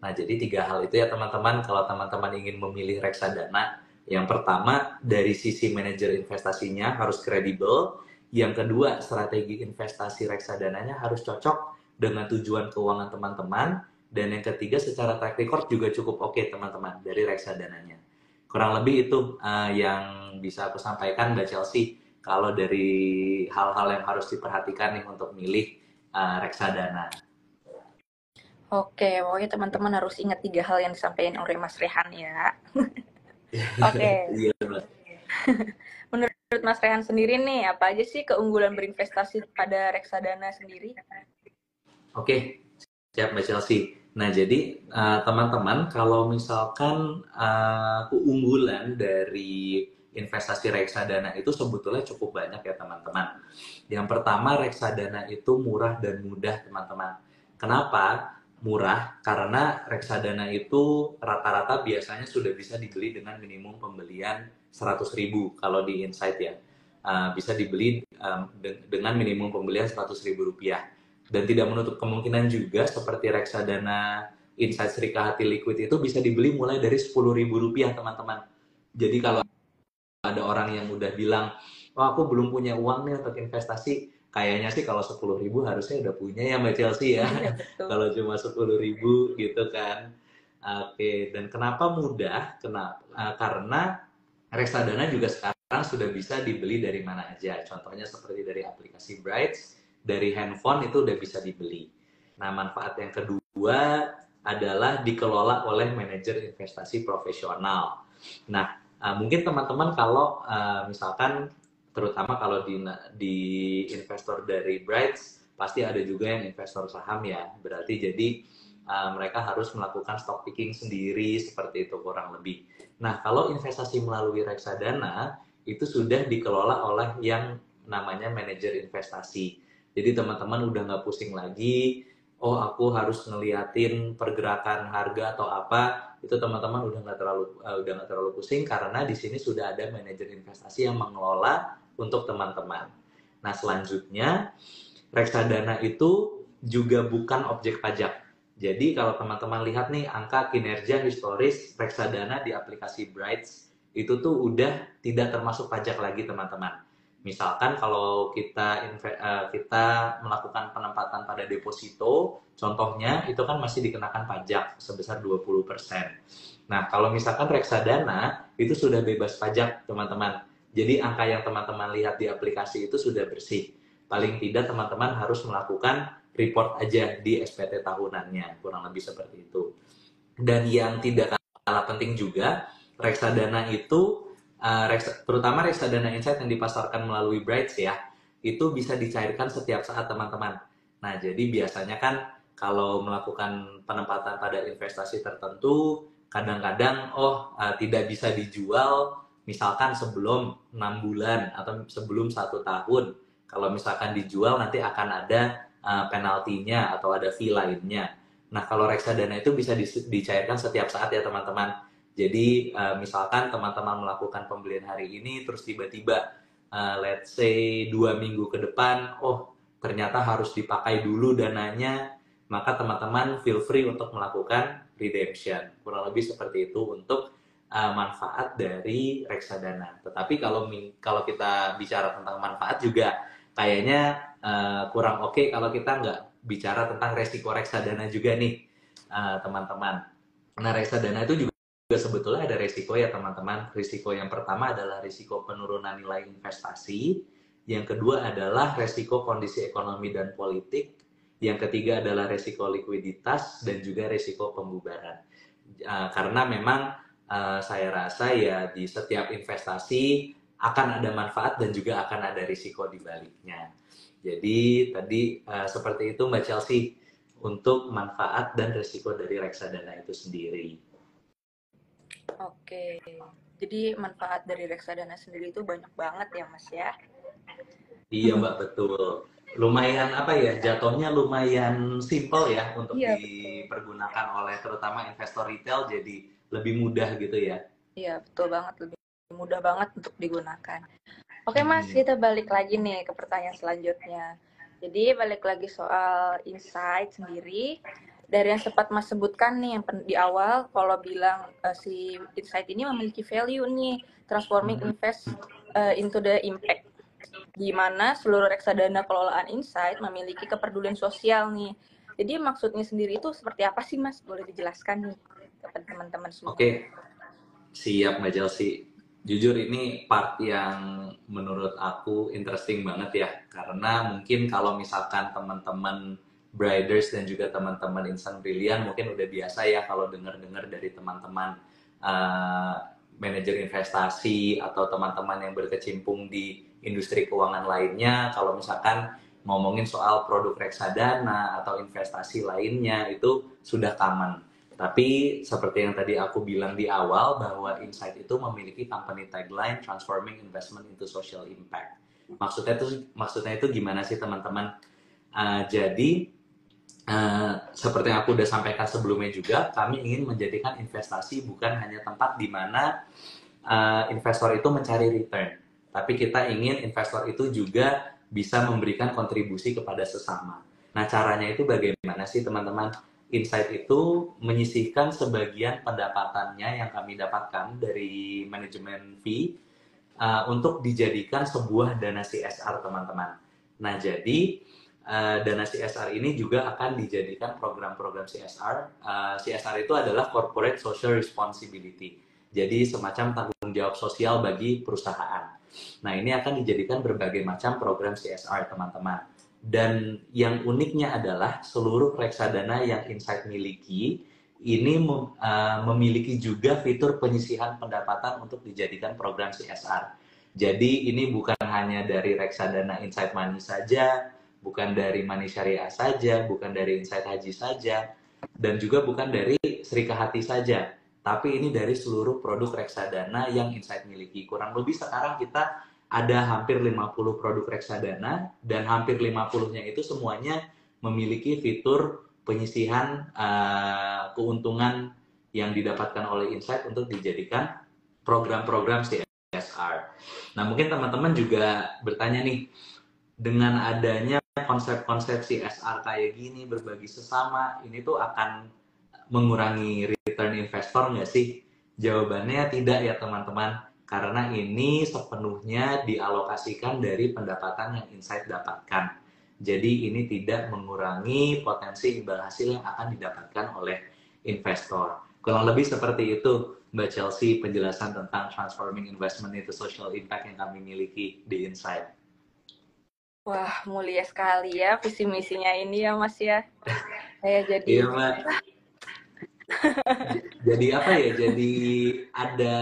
Nah, jadi 3 hal itu ya teman-teman kalau teman-teman ingin memilih reksadana. Yang pertama, dari sisi manajer investasinya harus kredibel. Yang kedua, strategi investasi reksadananya harus cocok dengan tujuan keuangan teman-teman. Dan yang ketiga, secara track record juga cukup oke teman-teman dari reksadananya. Kurang lebih itu yang bisa aku sampaikan Mbak Chelsea kalau dari hal-hal yang harus diperhatikan nih untuk milih reksadana. Oke, pokoknya teman-teman harus ingat 3 hal yang disampaikan oleh Mas Rehan ya. Oke. Iya, Mbak. Menurut Mas Rehan sendiri nih, apa aja sih keunggulan berinvestasi pada reksadana sendiri? Oke, siap Mbak Chelsea. Nah, jadi teman-teman kalau misalkan keunggulan dari investasi reksadana itu sebetulnya cukup banyak ya teman-teman. Yang pertama, reksadana itu murah dan mudah teman-teman. Kenapa? Murah karena reksadana itu rata-rata biasanya sudah bisa dibeli dengan minimum pembelian 100.000 kalau di Insight ya. Bisa dibeli dengan minimum pembelian 100.000 rupiah. Dan tidak menutup kemungkinan juga seperti reksadana Insight Serikahati Liquid itu bisa dibeli mulai dari 10.000 rupiah teman-teman. Jadi kalau ada orang yang udah bilang, oh aku belum punya uang nih untuk investasi, kayaknya sih kalau 10.000 harusnya udah punya ya Mbak Chelsea ya. Iya, Kalau cuma 10.000 gitu kan. Oke, dan kenapa mudah? Karena reksadana juga sekarang sudah bisa dibeli dari mana aja. Contohnya seperti dari aplikasi Brights, dari handphone itu udah bisa dibeli. Nah, manfaat yang kedua adalah dikelola oleh manajer investasi profesional. Nah, mungkin teman-teman kalau misalkan terutama kalau di investor dari Brights pasti ada juga yang investor saham ya. Berarti jadi mereka harus melakukan stock picking sendiri seperti itu kurang lebih. Nah, kalau investasi melalui reksadana itu sudah dikelola oleh yang namanya manajer investasi. Jadi teman-teman udah nggak pusing lagi, oh aku harus ngeliatin pergerakan harga atau apa, itu teman-teman udah nggak terlalu pusing karena di sini sudah ada manajer investasi yang mengelola untuk teman-teman. Nah selanjutnya reksadana itu juga bukan objek pajak. Jadi kalau teman-teman lihat nih angka kinerja historis reksadana di aplikasi Brights itu tuh udah tidak termasuk pajak lagi teman-teman. Misalkan kalau kita melakukan penempatan pada deposito, contohnya itu kan masih dikenakan pajak sebesar 20%. Nah, kalau misalkan reksadana itu sudah bebas pajak, teman-teman. Jadi angka yang teman-teman lihat di aplikasi itu sudah bersih. Paling tidak teman-teman harus melakukan report aja di SPT tahunannya, kurang lebih seperti itu. Dan yang tidak kalah penting juga, reksadana itu terutama reksadana insight yang dipasarkan melalui Brights ya, itu bisa dicairkan setiap saat teman-teman. Nah, jadi biasanya kan kalau melakukan penempatan pada investasi tertentu, kadang-kadang tidak bisa dijual misalkan sebelum 6 bulan atau sebelum 1 tahun. Kalau misalkan dijual nanti akan ada penaltinya atau ada fee lainnya. Nah, kalau reksadana itu bisa dicairkan setiap saat ya teman-teman. Jadi misalkan teman-teman melakukan pembelian hari ini, terus tiba-tiba let's say 2 minggu ke depan, ternyata harus dipakai dulu dananya, maka teman-teman feel free untuk melakukan redemption. Kurang lebih seperti itu untuk manfaat dari reksadana. Tetapi kalau kita bicara tentang manfaat juga kayaknya kurang oke kalau kita nggak bicara tentang resiko reksadana juga nih teman-teman. Nah reksadana itu juga sebetulnya ada resiko ya teman-teman. Risiko yang pertama adalah risiko penurunan nilai investasi. Yang kedua adalah resiko kondisi ekonomi dan politik. Yang ketiga adalah resiko likuiditas dan juga resiko pembubaran. Karena memang saya rasa ya di setiap investasi akan ada manfaat dan juga akan ada risiko di baliknya. Jadi tadi seperti itu Mbak Chelsea untuk manfaat dan risiko dari reksadana itu sendiri. Oke, jadi manfaat dari reksadana sendiri itu banyak banget ya Mas ya? Iya Mbak, betul. Lumayan apa ya, jatuhnya lumayan simple ya untuk Iya betul. dipergunakan oleh terutama investor retail, jadi lebih mudah gitu ya. Iya betul banget, lebih mudah banget untuk digunakan. Oke Mas, kita balik lagi nih ke pertanyaan selanjutnya. Jadi balik lagi soal insight sendiri. Dari yang sempat Mas sebutkan nih yang di awal, kalau bilang si insight ini memiliki value nih, transforming invest into the impact. Di mana seluruh reksadana kelolaan insight memiliki kepedulian sosial nih. Jadi maksudnya sendiri itu seperti apa sih Mas? Boleh dijelaskan nih kepada teman-teman semua. Oke, siap Mbak Chelsea. Jujur ini part yang menurut aku interesting banget ya. Karena mungkin kalau misalkan teman-teman Briders dan juga teman-teman Insan Brilliant mungkin udah biasa ya kalau dengar-dengar dari teman-teman manajer investasi atau teman-teman yang berkecimpung di industri keuangan lainnya. Kalau misalkan ngomongin soal produk reksadana atau investasi lainnya itu sudah common. Tapi seperti yang tadi aku bilang di awal bahwa Insight itu memiliki company tagline Transforming Investment into Social Impact. Maksudnya itu gimana sih teman-teman? Jadi seperti yang aku udah sampaikan sebelumnya juga, kami ingin menjadikan investasi bukan hanya tempat di mana investor itu mencari return, tapi kita ingin investor itu juga bisa memberikan kontribusi kepada sesama. Nah, caranya itu bagaimana sih teman-teman? Insight itu menyisihkan sebagian pendapatannya yang kami dapatkan dari manajemen fee untuk dijadikan sebuah dana CSR teman-teman. Nah jadi dana CSR ini juga akan dijadikan program-program CSR. CSR itu adalah Corporate Social Responsibility. Jadi semacam tanggung jawab sosial bagi perusahaan. Nah ini akan dijadikan berbagai macam program CSR teman-teman. Dan yang uniknya adalah seluruh reksadana yang Insight miliki ini memiliki juga fitur penyisihan pendapatan untuk dijadikan program CSR. Jadi ini bukan hanya dari reksadana Insight Money saja, bukan dari Money Syariah saja, bukan dari Insight Haji saja, dan juga bukan dari Serikah Hati saja. Tapi ini dari seluruh produk reksadana yang Insight miliki. Kurang lebih sekarang kita ada hampir 50 produk reksadana dan hampir 50-nya itu semuanya memiliki fitur penyisihan keuntungan yang didapatkan oleh Insight untuk dijadikan program-program CSR. Nah, mungkin teman-teman juga bertanya nih, dengan adanya konsep-konsep CSR kayak gini, berbagi sesama, ini tuh akan mengurangi return investor nggak sih? Jawabannya tidak ya teman-teman, karena ini sepenuhnya dialokasikan dari pendapatan yang Insight dapatkan. Jadi ini tidak mengurangi potensi imbal hasil yang akan didapatkan oleh investor. Kurang lebih seperti itu, Mbak Chelsea, penjelasan tentang transforming investment into social impact yang kami miliki di Insight. Wah, mulia sekali ya visi misinya ini ya Mas ya. Saya jadi Iya, Mbak. Jadi apa ya? Jadi ada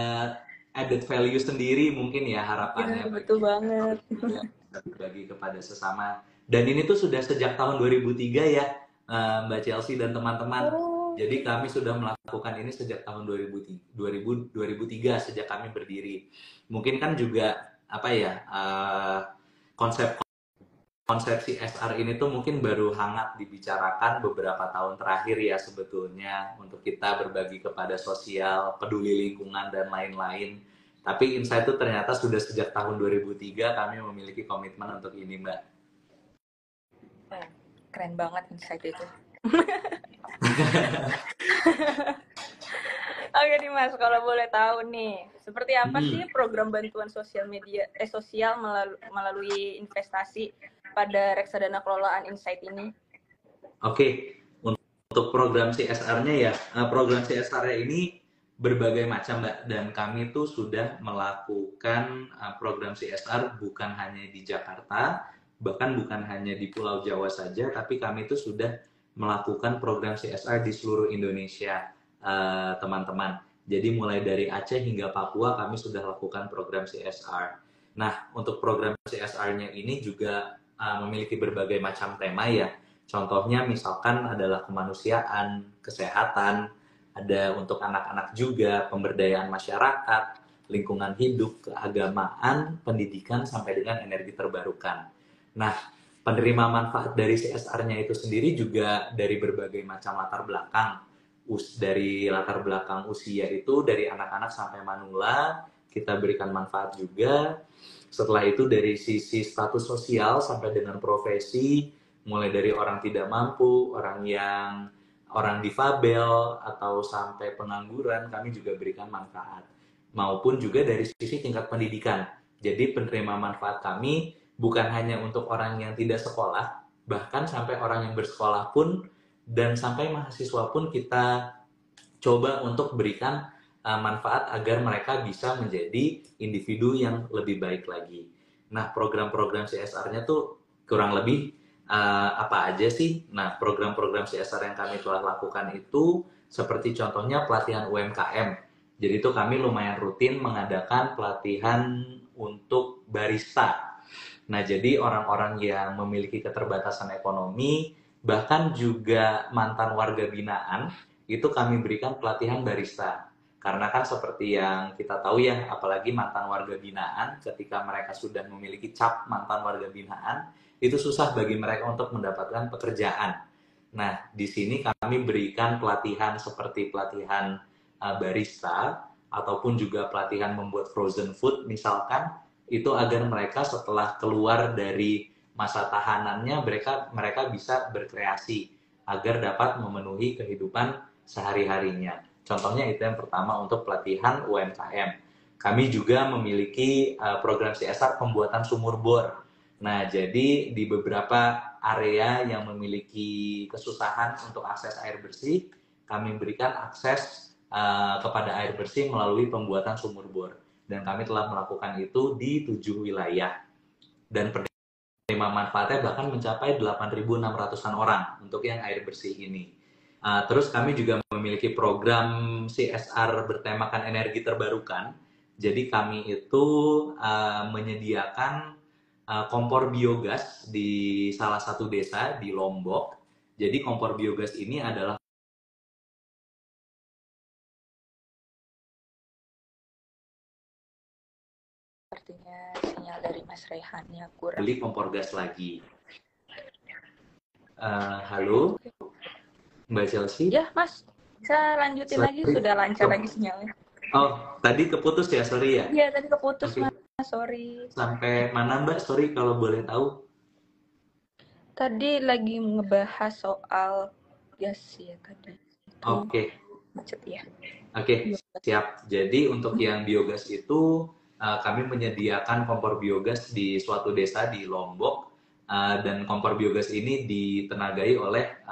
added value sendiri mungkin ya harapannya ya, bagi betul investor banget. juga berbagi kepada sesama. Dan ini tuh sudah sejak tahun 2003 ya, Mbak Chelsea dan teman-teman. Oh, Jadi kami sudah melakukan ini sejak tahun 2003 sejak kami berdiri. Mungkin kan juga apa ya, konsep konsepsi SR ini tuh mungkin baru hangat dibicarakan beberapa tahun terakhir ya sebetulnya, untuk kita berbagi kepada sosial, peduli lingkungan dan lain-lain. Tapi Insight itu ternyata sudah sejak tahun 2003 kami memiliki komitmen untuk ini, Mbak. keren banget Insight itu. Oke nih Mas, kalau boleh tahu nih, seperti apa sih program bantuan sosial media sosial melalui investasi pada reksadana kelolaan Insight ini? Oke, untuk program CSR-nya ya, program CSR-nya ini berbagai macam, Mbak, dan kami tuh sudah melakukan program CSR bukan hanya di Jakarta, bahkan bukan hanya di Pulau Jawa saja, tapi kami tuh sudah melakukan program CSR di seluruh Indonesia, teman-teman. Jadi mulai dari Aceh hingga Papua kami sudah lakukan program CSR. Nah, untuk program CSR-nya ini juga memiliki berbagai macam tema ya. Contohnya misalkan adalah kemanusiaan, kesehatan, ada untuk anak-anak juga, pemberdayaan masyarakat, lingkungan hidup, keagamaan, pendidikan, sampai dengan energi terbarukan. Nah, penerima manfaat dari CSR-nya itu sendiri juga dari berbagai macam latar belakang. Dari latar belakang usia itu, dari anak-anak sampai manula, kita berikan manfaat juga. Setelah itu dari sisi status sosial sampai dengan profesi, mulai dari orang tidak mampu, orang difabel, atau sampai pengangguran, kami juga berikan manfaat. Maupun juga dari sisi tingkat pendidikan. Jadi penerima manfaat kami bukan hanya untuk orang yang tidak sekolah, bahkan sampai orang yang bersekolah pun, dan sampai mahasiswa pun kita coba untuk berikan manfaat agar mereka bisa menjadi individu yang lebih baik lagi. Nah, program-program CSR-nya tuh kurang lebih apa aja sih? Nah, program-program CSR yang kami telah lakukan itu seperti contohnya pelatihan UMKM. Jadi itu kami lumayan rutin mengadakan pelatihan untuk barista. Nah, jadi orang-orang yang memiliki keterbatasan ekonomi, bahkan juga mantan warga binaan, itu kami berikan pelatihan barista. Karena kan seperti yang kita tahu ya, apalagi mantan warga binaan, ketika mereka sudah memiliki cap mantan warga binaan, itu susah bagi mereka untuk mendapatkan pekerjaan. Nah, di sini kami berikan pelatihan seperti pelatihan barista, ataupun juga pelatihan membuat frozen food misalkan, itu agar mereka setelah keluar dari masa tahanannya, mereka bisa berkreasi agar dapat memenuhi kehidupan sehari-harinya. Contohnya itu yang pertama untuk pelatihan UMKM. Kami juga memiliki program CSR pembuatan sumur bor. Nah, jadi di beberapa area yang memiliki kesusahan untuk akses air bersih, kami berikan akses kepada air bersih melalui pembuatan sumur bor. Dan kami telah melakukan itu di 7 wilayah. Dan penerima manfaatnya bahkan mencapai 8.600-an orang untuk yang air bersih ini. Terus kami juga memiliki program CSR bertemakan energi terbarukan. Jadi kami itu menyediakan kompor biogas di salah satu desa di Lombok. Jadi kompor biogas ini adalah Sepertinya sinyal dari Mas Rehan ya kurang. beli kompor gas lagi. Halo? Mbak Chelsea. Ya, Mas. Bisa lanjutin lagi, Sorry. sudah lancar lagi sinyalnya. Oh, tadi keputus ya, sorry ya. Iya, tadi keputus, Oke. Mas. Sorry. Sampai mana Mbak? Sorry kalau boleh tahu. Tadi lagi ngebahas soal gas ya tadi. Itu Oke. macet ya. Oke, Biogas. siap. Jadi untuk yang biogas itu kami menyediakan kompor biogas di suatu desa di Lombok dan kompor biogas ini ditenagai oleh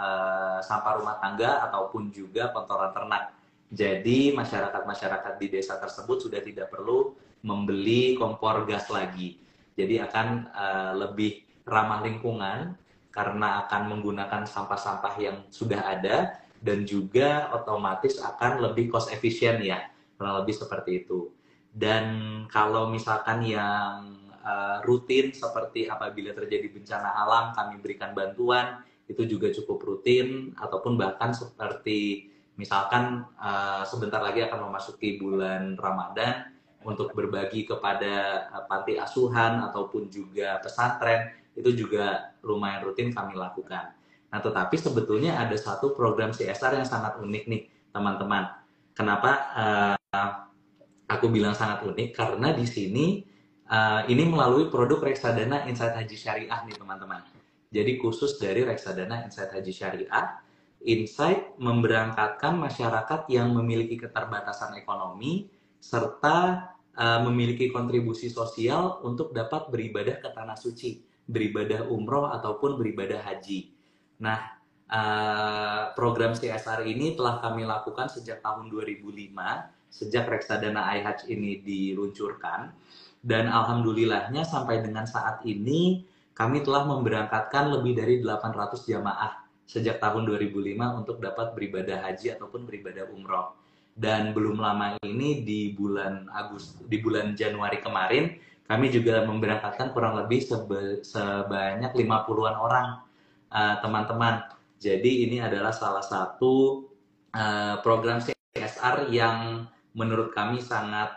sampah rumah tangga ataupun juga kotoran ternak. Jadi masyarakat-masyarakat di desa tersebut sudah tidak perlu membeli kompor gas lagi. Jadi akan lebih ramah lingkungan karena akan menggunakan sampah-sampah yang sudah ada dan juga otomatis akan lebih cost efisien ya, kurang lebih seperti itu. Dan kalau misalkan yang rutin seperti apabila terjadi bencana alam kami berikan bantuan, itu juga cukup rutin, ataupun bahkan seperti misalkan sebentar lagi akan memasuki bulan Ramadan untuk berbagi kepada panti asuhan ataupun juga pesantren, itu juga lumayan rutin kami lakukan. Nah, tetapi sebetulnya ada satu program CSR yang sangat unik nih, teman-teman. Kenapa aku bilang sangat unik? Karena di sini ini melalui produk Reksadana Insight Haji Syariah nih, teman-teman. Jadi khusus dari Reksadana Insight Haji Syariah, Insight memberangkatkan masyarakat yang memiliki keterbatasan ekonomi serta memiliki kontribusi sosial untuk dapat beribadah ke tanah suci, beribadah umroh ataupun beribadah haji. Nah, program CSR ini telah kami lakukan sejak tahun 2005, sejak Reksadana iHajj ini diluncurkan. Dan alhamdulillahnya sampai dengan saat ini kami telah memberangkatkan lebih dari 800 jamaah sejak tahun 2005 untuk dapat beribadah haji ataupun beribadah umroh. Dan belum lama ini di bulan Januari kemarin kami juga memberangkatkan kurang lebih sebanyak 50-an orang, teman-teman. Jadi ini adalah salah satu program CSR yang menurut kami sangat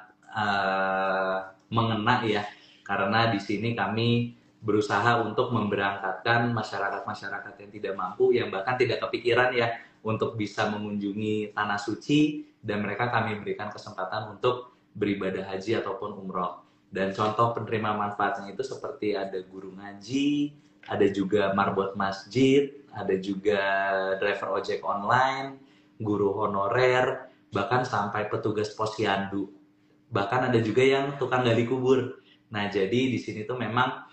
mengena ya, karena di sini kami berusaha untuk memberangkatkan masyarakat-masyarakat yang tidak mampu, yang bahkan tidak kepikiran ya untuk bisa mengunjungi tanah suci, dan mereka kami berikan kesempatan untuk beribadah haji ataupun umroh. Dan contoh penerima manfaatnya itu seperti ada guru ngaji, ada juga marbot masjid, ada juga driver ojek online, guru honorer, bahkan sampai petugas posyandu. Bahkan ada juga yang tukang gali kubur. Nah, jadi di sini tuh memang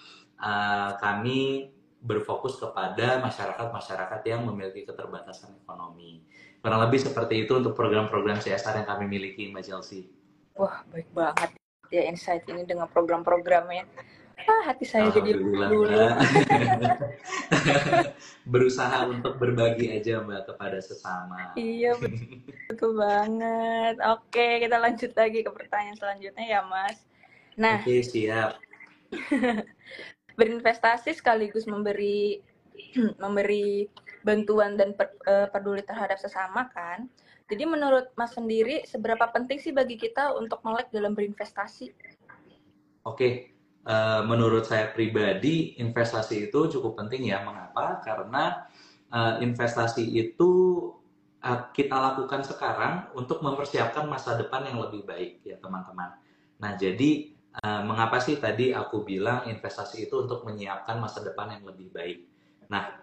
kami berfokus kepada masyarakat-masyarakat yang memiliki keterbatasan ekonomi. Kurang lebih seperti itu untuk program-program CSR yang kami miliki, Mbak Chelsea. Wah, baik banget ya Insight ini dengan program-programnya. Hati saya jadi dulu. Berusaha untuk berbagi aja Mbak kepada sesama. Iya, betul banget. Oke, kita lanjut lagi ke pertanyaan selanjutnya ya, Mas. Nah, Oke, siap. Berinvestasi sekaligus memberi bantuan dan peduli terhadap sesama kan. Jadi menurut Mas sendiri, seberapa penting sih bagi kita untuk melek dalam berinvestasi? Oke, menurut saya pribadi, investasi itu cukup penting ya. Mengapa? Karena investasi itu kita lakukan sekarang untuk mempersiapkan masa depan yang lebih baik ya teman-teman. Nah, jadi mengapa sih tadi aku bilang investasi itu untuk menyiapkan masa depan yang lebih baik? Nah,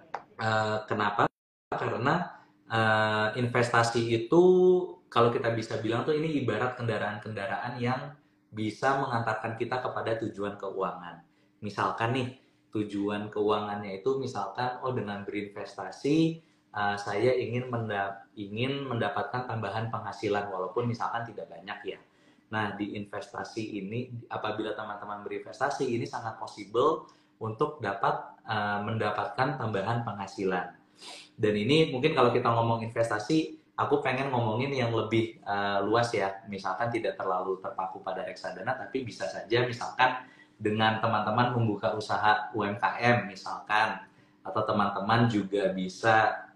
kenapa? Karena investasi itu kalau kita bisa bilang tuh ini ibarat kendaraan-kendaraan yang bisa mengantarkan kita kepada tujuan keuangan. Misalkan nih, tujuan keuangannya itu misalkan dengan berinvestasi saya ingin mendapatkan tambahan penghasilan walaupun misalkan tidak banyak ya. Nah, di investasi ini apabila teman-teman berinvestasi ini sangat possible untuk dapat mendapatkan tambahan penghasilan. Dan ini mungkin kalau kita ngomong investasi, aku pengen ngomongin yang lebih luas ya. Misalkan tidak terlalu terpaku pada reksadana, tapi bisa saja misalkan dengan teman-teman membuka usaha UMKM misalkan, atau teman-teman juga bisa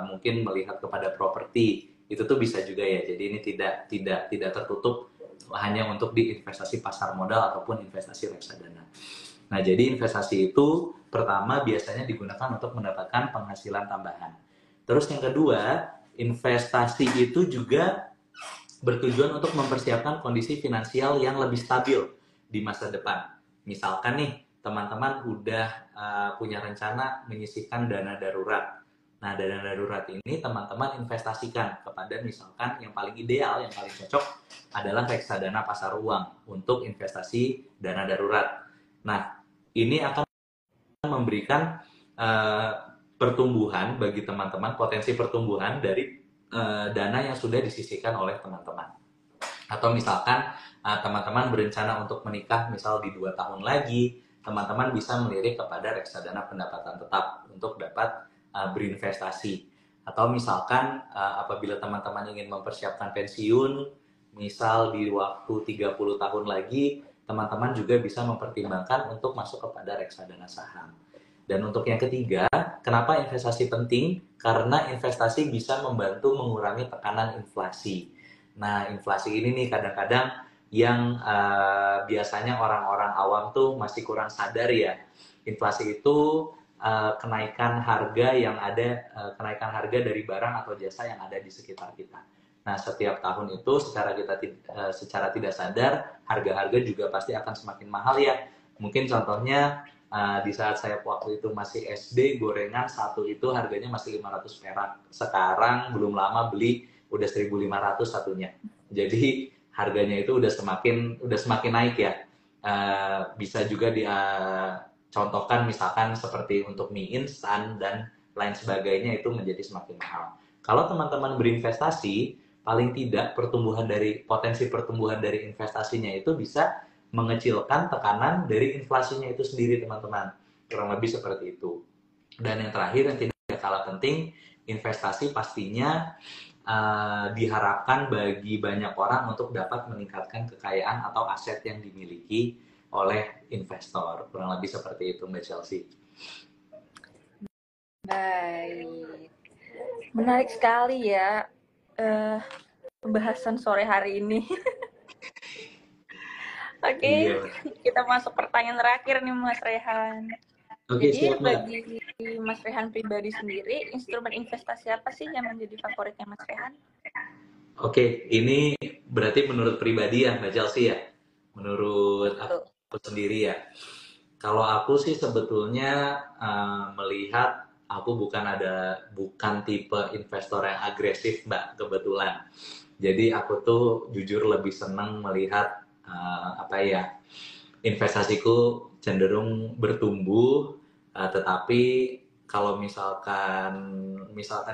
mungkin melihat kepada properti. Itu tuh bisa juga ya. Jadi ini tidak tertutup hanya untuk di investasi pasar modal ataupun investasi reksadana. Nah, jadi investasi itu pertama biasanya digunakan untuk mendapatkan penghasilan tambahan. Terus yang kedua, investasi itu juga bertujuan untuk mempersiapkan kondisi finansial yang lebih stabil di masa depan. Misalkan nih, teman-teman udah punya rencana menyisihkan dana darurat. Nah, dana darurat ini teman-teman investasikan kepada misalkan yang paling ideal, yang paling cocok adalah reksadana pasar uang untuk investasi dana darurat. Nah, ini akan memberikan pertumbuhan bagi teman-teman, potensi pertumbuhan dari dana yang sudah disisihkan oleh teman-teman. Atau misalkan teman-teman berencana untuk menikah misal di 2 tahun lagi, teman-teman bisa melirik kepada reksadana pendapatan tetap untuk dapat berinvestasi. Atau misalkan apabila teman-teman ingin mempersiapkan pensiun, misal di waktu 30 tahun lagi, teman-teman juga bisa mempertimbangkan untuk masuk kepada reksadana saham. Dan untuk yang ketiga, kenapa investasi penting? Karena investasi bisa membantu mengurangi tekanan inflasi. Nah, inflasi ini nih kadang-kadang yang biasanya orang-orang awam tuh masih kurang sadar ya. Inflasi itu kenaikan harga yang ada, kenaikan harga dari barang atau jasa yang ada di sekitar kita. Nah, setiap tahun itu secara tidak sadar harga-harga juga pasti akan semakin mahal ya. Mungkin contohnya di saat saya waktu itu masih SD, gorengan satu itu harganya masih 500 perak. Sekarang belum lama beli udah 1.500 satunya. Jadi harganya itu udah semakin naik ya. Bisa juga dicontohkan misalkan seperti untuk mie instan dan lain sebagainya itu menjadi semakin mahal. Kalau teman-teman berinvestasi, paling tidak potensi pertumbuhan dari investasinya itu bisa mengecilkan tekanan dari inflasinya itu sendiri, teman-teman. Kurang lebih seperti itu. Dan yang terakhir yang tidak kalah penting, investasi pastinya diharapkan bagi banyak orang untuk dapat meningkatkan kekayaan atau aset yang dimiliki oleh investor. Kurang lebih seperti itu, Mbak Chelsea. Baik. Menarik sekali ya pembahasan sore hari ini. Oke, Iya. kita masuk pertanyaan terakhir nih Mas Rehan. Oke, Jadi siap, Mbak. bagi Mas Rehan pribadi sendiri, instrumen investasi apa sih yang menjadi favoritnya Mas Rehan? Oke, ini berarti menurut pribadi ya, Mbak Chelsea ya? Menurut aku sendiri ya? Kalau aku sih sebetulnya melihat aku bukan tipe investor yang agresif, Mbak, kebetulan. Jadi aku tuh jujur lebih senang melihat investasiku cenderung bertumbuh, tetapi kalau misalkan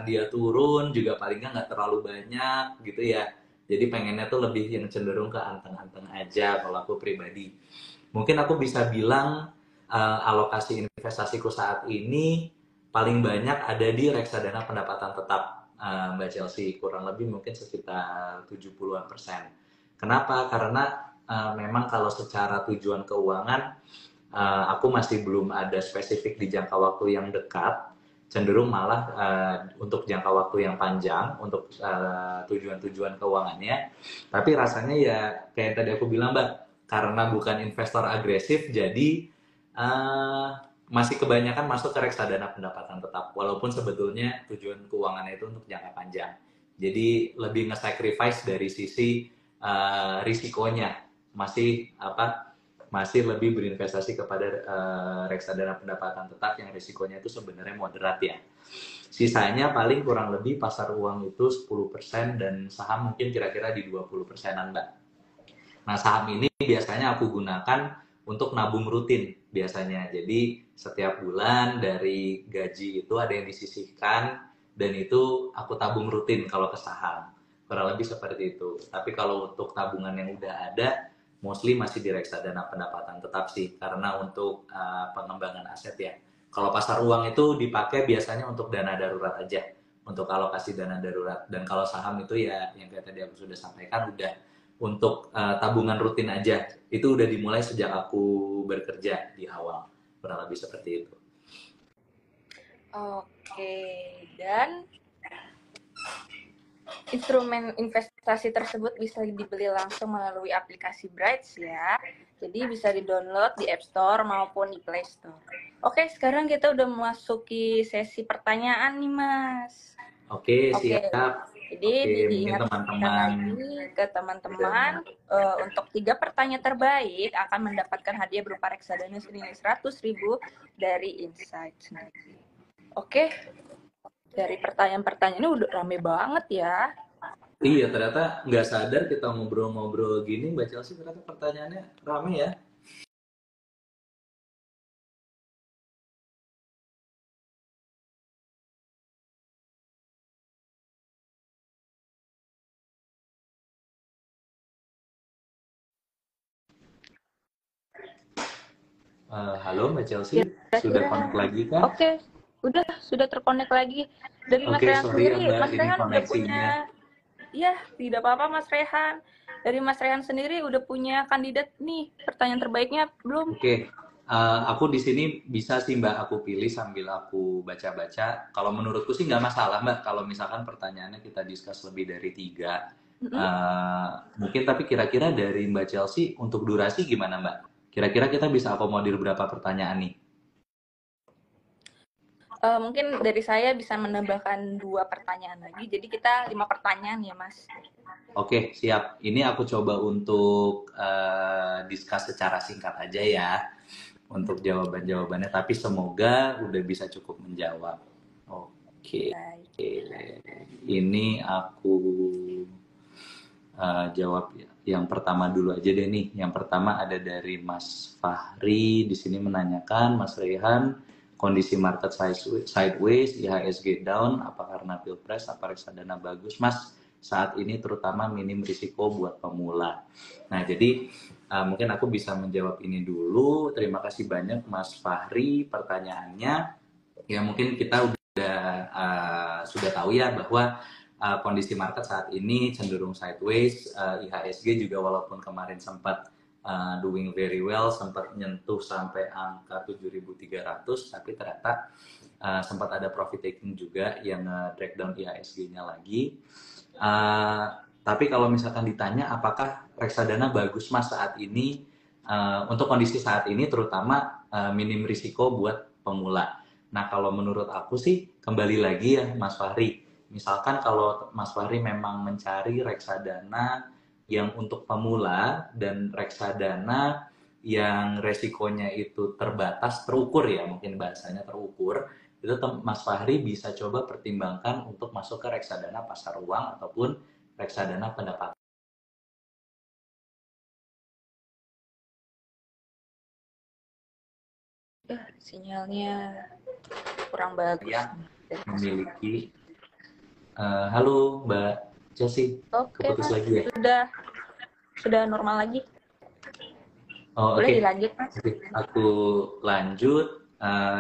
dia turun juga palingnya nggak terlalu banyak gitu ya. Jadi pengennya tuh lebih yang cenderung ke anteng-anteng aja kalau aku pribadi. Mungkin aku bisa bilang alokasi investasiku saat ini paling banyak ada di reksadana pendapatan tetap, Mbak Chelsea, kurang lebih mungkin sekitar 70-an%. Kenapa? Karena memang kalau secara tujuan keuangan aku masih belum ada spesifik di jangka waktu yang dekat, cenderung malah untuk jangka waktu yang panjang untuk tujuan-tujuan keuangannya. Tapi rasanya ya kayak tadi aku bilang, Mbak, karena bukan investor agresif, jadi masih kebanyakan masuk ke reksadana pendapatan tetap, walaupun sebetulnya tujuan keuangannya itu untuk jangka panjang. Jadi lebih nge-sacrifice dari sisi risikonya, masih lebih berinvestasi kepada reksadana pendapatan tetap yang risikonya itu sebenarnya moderat ya. Sisanya paling kurang lebih pasar uang itu 10% dan saham mungkin kira-kira di 20%-an, Mbak. Nah, saham ini biasanya aku gunakan untuk nabung rutin biasanya. Jadi setiap bulan dari gaji itu ada yang disisihkan dan itu aku tabung rutin kalau ke saham. Kurang lebih seperti itu. Tapi kalau untuk tabungan yang udah ada, mostly masih di reksadana pendapatan tetap sih, karena untuk pengembangan aset ya. Kalau pasar uang itu dipakai biasanya untuk dana darurat aja, untuk alokasi dana darurat. Dan kalau saham itu ya yang kayak tadi aku sudah sampaikan, udah untuk tabungan rutin aja. Itu udah dimulai sejak aku bekerja di awal, kurang lebih seperti itu. Oke, dan instrumen investasi Investasi tersebut bisa dibeli langsung melalui aplikasi Brights ya. Jadi bisa di-download di App Store maupun di Play Store. Oke, sekarang kita udah memasuki sesi pertanyaan nih, Mas. Oke, Oke. siap. Jadi Oke, mungkin diingatkan teman-teman lagi ke teman-teman untuk 3 pertanyaan terbaik akan mendapatkan hadiah berupa reksadana senilai 100.000 dari Insight sendiri. Oke, dari pertanyaan-pertanyaan ini udah rame banget ya. iya, ternyata nggak sadar kita ngobrol-ngobrol gini, Mbak Chelsea, ternyata pertanyaannya rame ya. Halo Mbak Chelsea, sudah Kira-kira, connect lagi kah? oke, sudah terkonek lagi. Dari Mas Oke, Rehan sorry ya sendiri, Mbak, Mas ini Rehan udah punya, koneksinya. ya tidak apa-apa Mas Rehan. Dari Mas Rehan sendiri udah punya kandidat nih, pertanyaan terbaiknya belum? Oke, aku di sini bisa sih Mbak, aku pilih sambil aku baca-baca. Kalau menurutku sih nggak masalah Mbak, kalau misalkan pertanyaannya kita discuss lebih dari 3. Mm-mm. Mungkin tapi kira-kira dari Mbak Chelsea untuk durasi gimana Mbak? Kira-kira kita bisa akomodir berapa pertanyaan nih? Mungkin dari saya bisa menambahkan 2 pertanyaan lagi, jadi kita 5 pertanyaan ya Mas. Oke, siap. Ini aku coba untuk discuss secara singkat aja ya untuk jawaban-jawabannya, tapi semoga udah bisa cukup menjawab. Oke, Baik. ini aku jawab yang pertama dulu aja deh nih. Yang pertama ada dari Mas Fahri di sini menanyakan, Mas Rehan, kondisi market sideways, IHSG down, apa karena pilpres, apa reksadana bagus, Mas? Saat ini terutama minim risiko buat pemula. Nah, jadi mungkin aku bisa menjawab ini dulu. Terima kasih banyak Mas Fahri pertanyaannya. Ya mungkin kita udah sudah tahu ya bahwa kondisi market saat ini cenderung sideways. IHSG juga walaupun kemarin sempat doing very well, sempat nyentuh sampai angka 7.300, tapi ternyata sempat ada profit taking juga yang breakdown IHSG-nya lagi. Tapi kalau misalkan ditanya apakah reksadana bagus Mas saat ini, untuk kondisi saat ini terutama minim risiko buat pemula. Nah kalau menurut aku sih kembali lagi ya Mas Fahri, misalkan kalau Mas Fahri memang mencari reksadana yang untuk pemula dan reksadana yang resikonya itu terbatas, terukur ya mungkin bahasanya terukur, itu Mas Fahri bisa coba pertimbangkan untuk masuk ke reksadana pasar uang ataupun reksadana pendapatan. Sinyalnya kurang bagus Yang dari Mas. memiliki halo Mbak Chelsea, Oke keputus Mas, lagi ya? sudah normal lagi. Oh, Boleh oke. dilanjut Mas. Aku lanjut.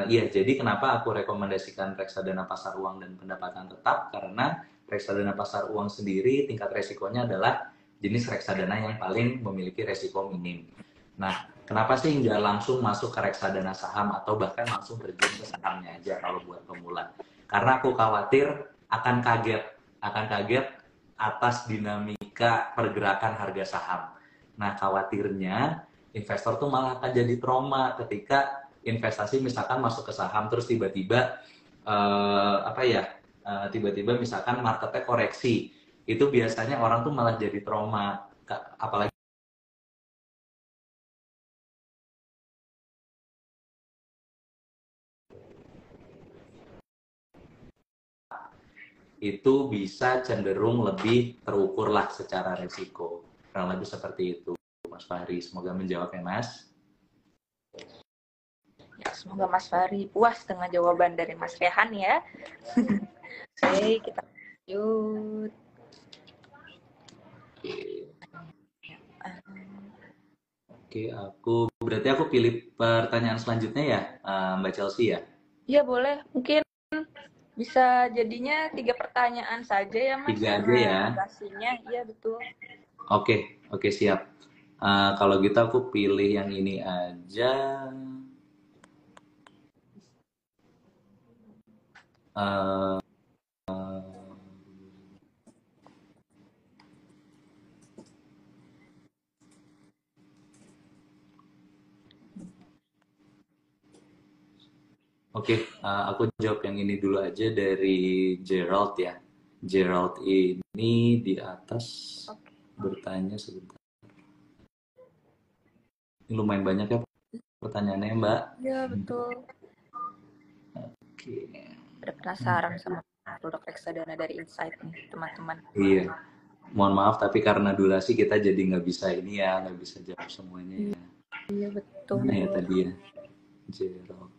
Iya, jadi kenapa aku rekomendasikan reksadana pasar uang dan pendapatan tetap? Karena reksadana pasar uang sendiri tingkat resikonya adalah jenis reksadana yang paling memiliki resiko minim. Nah, kenapa sih nggak langsung masuk ke reksadana saham atau bahkan langsung terjun ke sahamnya aja kalau buat pemula? Karena aku khawatir akan kaget atas dinamika pergerakan harga saham. Nah, khawatirnya investor tuh malah akan jadi trauma ketika investasi misalkan masuk ke saham terus tiba-tiba tiba-tiba misalkan marketnya koreksi, itu biasanya orang tuh malah jadi trauma, apalagi itu bisa cenderung lebih terukur lah secara resiko, kurang lebih seperti itu Mas Fahri. Semoga menjawab ya Mas. Ya, semoga Mas Fahri puas dengan jawaban dari Mas Rehan ya. Oke, kita lanjut. Oke, berarti aku pilih pertanyaan selanjutnya ya, Mbak Chelsea ya. Iya boleh, mungkin bisa jadinya 3 pertanyaan saja ya Mas, 3 aja karena ya. durasinya, iya betul. Oke, siap. Kalau gitu aku pilih yang ini aja. Uh, Oke, aku jawab yang ini dulu aja dari Gerald ya. Gerald ini di atas bertanya sebentar. Ini lumayan banyak ya pertanyaannya, Mbak. Iya, betul. Oke. Ada penasaran sama produk reksadana dari Insight nih, teman-teman. Iya. Mohon maaf, tapi karena durasi kita jadi nggak bisa ini ya, nggak bisa jawab semuanya ya. Iya, betul. Nah, ya tadi ya, Gerald.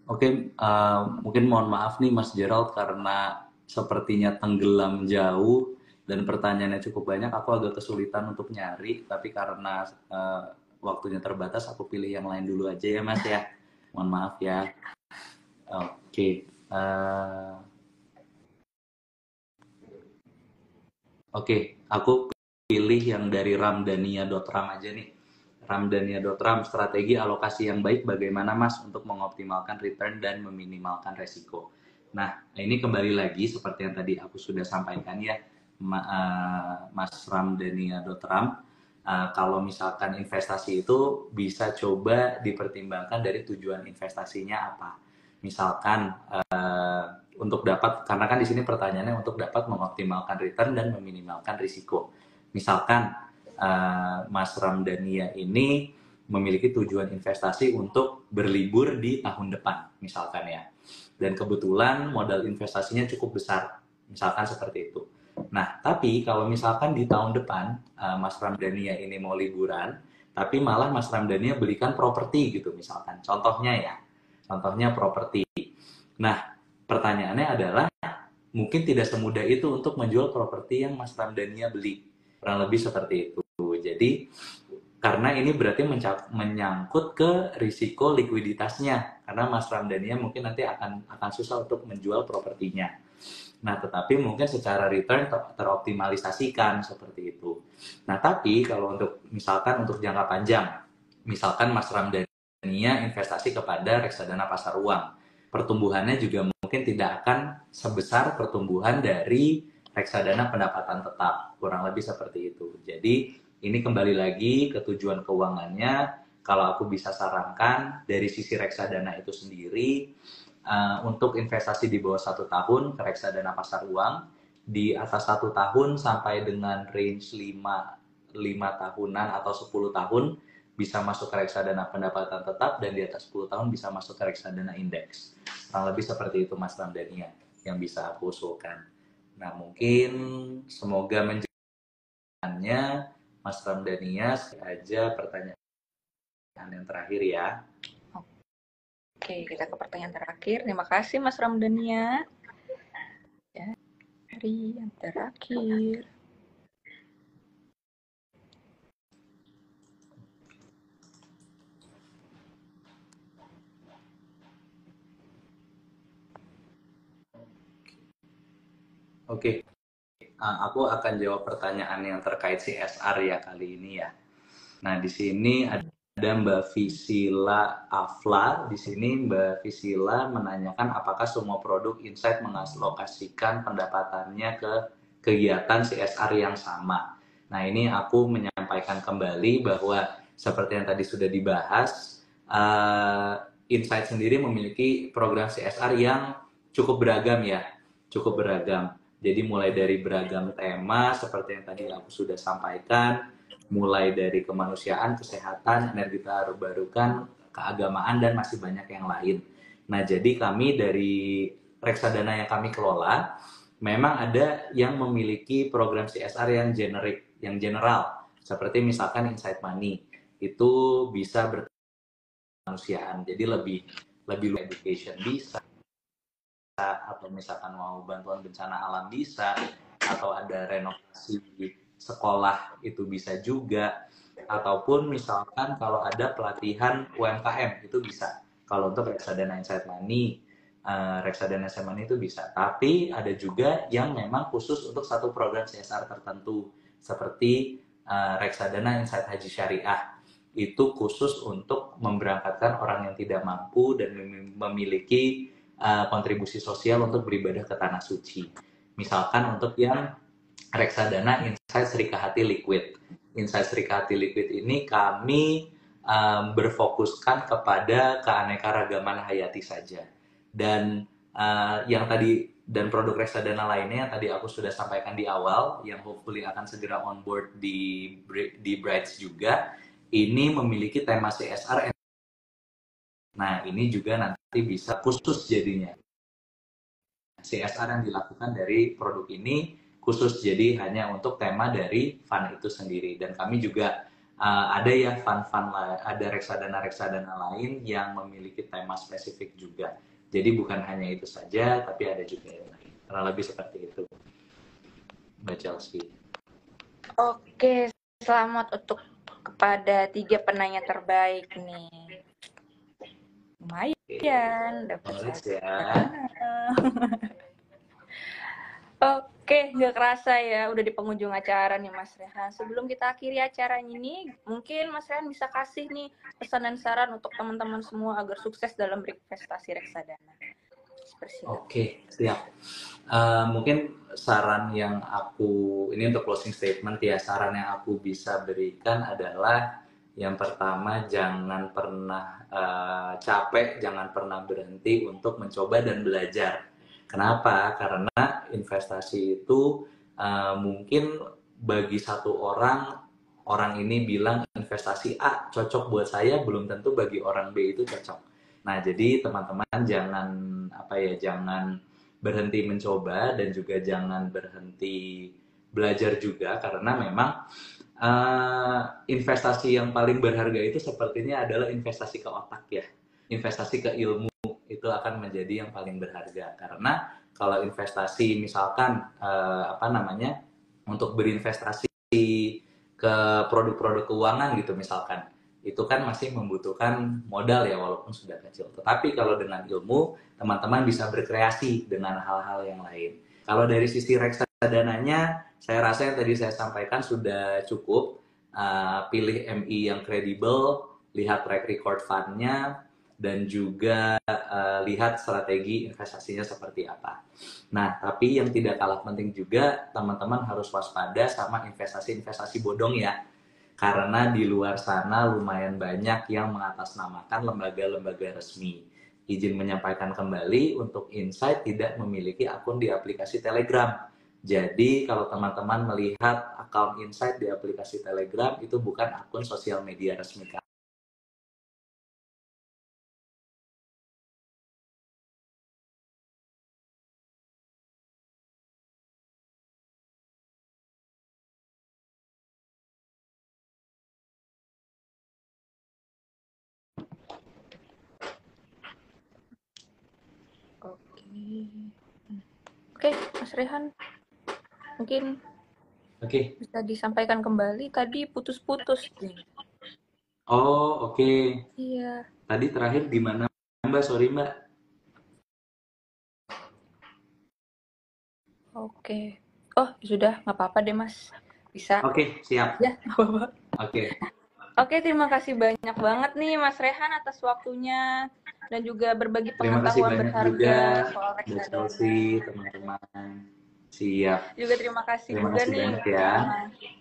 Oke, mungkin mohon maaf nih Mas Gerald karena sepertinya tenggelam jauh dan pertanyaannya cukup banyak, aku agak kesulitan untuk nyari, tapi karena waktunya terbatas, aku pilih yang lain dulu aja ya Mas ya. Mohon maaf ya. Oke. Oke, aku pilih yang dari ramdania.ram aja nih. Ramdania.ram, strategi alokasi yang baik bagaimana Mas untuk mengoptimalkan return dan meminimalkan resiko. Nah, ini kembali lagi seperti yang tadi aku sudah sampaikan ya, Mas Ramdania.ram. Kalau misalkan investasi itu bisa coba dipertimbangkan dari tujuan investasinya apa. Misalkan untuk dapat, karena kan di sini pertanyaannya untuk dapat mengoptimalkan return dan meminimalkan risiko. Misalkan Mas Ramdania ini memiliki tujuan investasi untuk berlibur di tahun depan, misalkan ya. Dan kebetulan modal investasinya cukup besar, misalkan seperti itu. Nah, tapi kalau misalkan di tahun depan Mas Ramdania ini mau liburan, tapi malah Mas Ramdania belikan properti gitu misalkan. Contohnya ya, contohnya properti. Nah, pertanyaannya adalah mungkin tidak semudah itu untuk menjual properti yang Mas Ramdania beli. Kurang lebih seperti itu. Jadi, karena ini berarti menyangkut ke risiko likuiditasnya. Karena Mas Ramdania mungkin nanti akan susah untuk menjual propertinya. Nah, tetapi mungkin secara return teroptimalisasikan seperti itu. Nah, tapi kalau untuk misalkan untuk jangka panjang, misalkan Mas Ramdania investasi kepada reksadana pasar uang, pertumbuhannya juga mungkin tidak akan sebesar pertumbuhan dari reksadana pendapatan tetap, kurang lebih seperti itu. Jadi ini kembali lagi ke tujuan keuangannya. Kalau aku bisa sarankan dari sisi reksadana itu sendiri, untuk investasi di bawah 1 tahun ke reksadana pasar uang, di atas 1 tahun sampai dengan range 5 tahunan atau 10 tahun bisa masuk ke reksadana pendapatan tetap, dan di atas 10 tahun bisa masuk ke reksadana indeks. Kurang lebih seperti itu Mas Ramdania yang bisa aku usulkan. Nah, mungkin semoga menjawabnya Mas Ramdania. Aja pertanyaan yang terakhir ya. Oke, kita ke pertanyaan terakhir. Terima kasih Mas Ramdania. Ya, hari yang terakhir. Oke, aku akan jawab pertanyaan yang terkait CSR ya kali ini ya. Nah, di sini ada Mbak Visila Afla. Di sini Mbak Visila menanyakan apakah semua produk Insight mengalokasikan pendapatannya ke kegiatan CSR yang sama. Nah, ini aku menyampaikan kembali bahwa seperti yang tadi sudah dibahas, Insight sendiri memiliki program CSR yang cukup beragam ya, cukup beragam. Jadi mulai dari beragam tema seperti yang tadi aku sudah sampaikan, mulai dari kemanusiaan, kesehatan, energi terbarukan, keagamaan, dan masih banyak yang lain. Nah, jadi kami dari reksadana yang kami kelola, memang ada yang memiliki program CSR yang generik, yang general, seperti misalkan Insight Money, itu bisa berkemanusiaan, jadi lebih education bisa, atau misalkan mau bantuan bencana alam bisa, atau ada renovasi sekolah itu bisa juga, ataupun misalkan kalau ada pelatihan UMKM itu bisa. Kalau untuk reksadana Insight Money, reksadana Insight Money itu bisa. Tapi ada juga yang memang khusus untuk satu program CSR tertentu, seperti reksadana Insight Haji Syariah. Itu khusus untuk memberangkatkan orang yang tidak mampu dan memiliki kontribusi sosial untuk beribadah ke tanah suci. Misalkan untuk yang reksadana Insight Srikahati Liquid. Insight Srikahati Liquid ini kami berfokuskan kepada keanekaragaman hayati saja. Dan yang tadi dan produk reksadana lainnya yang tadi aku sudah sampaikan di awal, yang hopefully akan segera on board di Brights juga, ini memiliki tema CSR. Nah, ini juga nanti bisa khusus jadinya. CSR yang dilakukan dari produk ini khusus jadi hanya untuk tema dari fund itu sendiri. Dan kami juga ada ya fund-fund, ada reksadana-reksadana lain yang memiliki tema spesifik juga. Jadi bukan hanya itu saja, tapi ada juga yang lain. Kurang lebih seperti itu, Mbak Chelsea. Oke, selamat untuk kepada 3 penanya terbaik nih. Lumayan, dapat ya. Oke, nggak kerasa ya, udah di penghujung acara nih Mas Rehan. Sebelum kita akhiri acara ini, mungkin Mas Rehan bisa kasih nih pesan dan saran untuk teman-teman semua agar sukses dalam berinvestasi reksadana. Oke, siap. Mungkin saran yang ini untuk closing statement ya, saran yang aku bisa berikan adalah yang pertama, jangan pernah capek, jangan pernah berhenti untuk mencoba dan belajar. Kenapa? Karena investasi itu mungkin bagi satu orang ini bilang investasi A cocok buat saya, belum tentu bagi orang B itu cocok. Nah, jadi teman-teman jangan berhenti mencoba dan juga jangan berhenti belajar juga, karena memang investasi yang paling berharga itu sepertinya adalah investasi ke otak ya, investasi ke ilmu itu akan menjadi yang paling berharga. Karena kalau investasi misalkan untuk berinvestasi ke produk-produk keuangan gitu misalkan, itu kan masih membutuhkan modal ya walaupun sudah kecil. Tetapi kalau dengan ilmu, teman-teman bisa berkreasi dengan hal-hal yang lain. Kalau dari sisi reksadananya, saya rasa yang tadi saya sampaikan sudah cukup. Pilih MI yang kredibel, lihat track record fund-nya, dan juga lihat strategi investasinya seperti apa. Nah, tapi yang tidak kalah penting juga, teman-teman harus waspada sama investasi-investasi bodong ya. Karena di luar sana lumayan banyak yang mengatasnamakan lembaga-lembaga resmi. Izin menyampaikan kembali, untuk Insight tidak memiliki akun di aplikasi Telegram. Jadi kalau teman-teman melihat akun Insight di aplikasi Telegram, itu bukan akun sosial media resmi kami. Oke, Mas Rehan, mungkin bisa disampaikan kembali. Tadi putus-putus nih. Oh, oke. Iya. Tadi terakhir di mana, Mbak? Sorry, Mbak. Oke. Oh, sudah, nggak apa-apa deh, Mas. Bisa. Oke, siap. Ya, nggak apa-apa. Oke. Oke, terima kasih banyak banget nih Mas Rehan atas waktunya dan juga berbagi pengetahuan berharga soal reksadana. Teman-teman. Siap. Juga terima kasih juga nih. Banyak ya.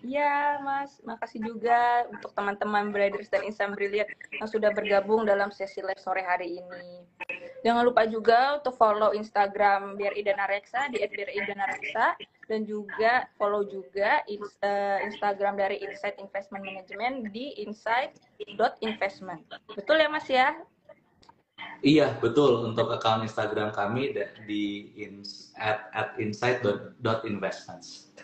Iya, Mas. Makasih juga untuk teman-teman Brothers dan Insan Brilliant yang sudah bergabung dalam sesi live sore hari ini. Jangan lupa juga untuk follow Instagram BRI Dana Reksa di @BRI-Dana-Reksa dan juga follow juga Instagram dari Insight Investment Management di insight.investment. Betul ya Mas ya? Iya, betul. Untuk account Instagram kami di @insight.investments.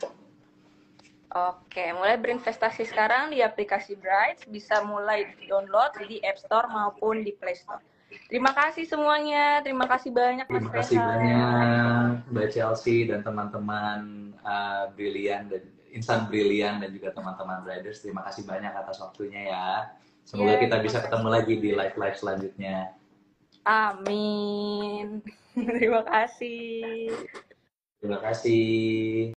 Oke, mulai berinvestasi sekarang di aplikasi Bright, bisa mulai download di App Store maupun di Play Store. Terima kasih semuanya, terima kasih banyak Mas Rehan. Terima kasih banyak Mbak Chelsea dan teman-teman Brilliant dan Insan Brilliant dan juga teman-teman Brothers. Terima kasih banyak atas waktunya ya. Semoga kita bisa ketemu lagi di live selanjutnya. Amin. Terima kasih. Terima kasih.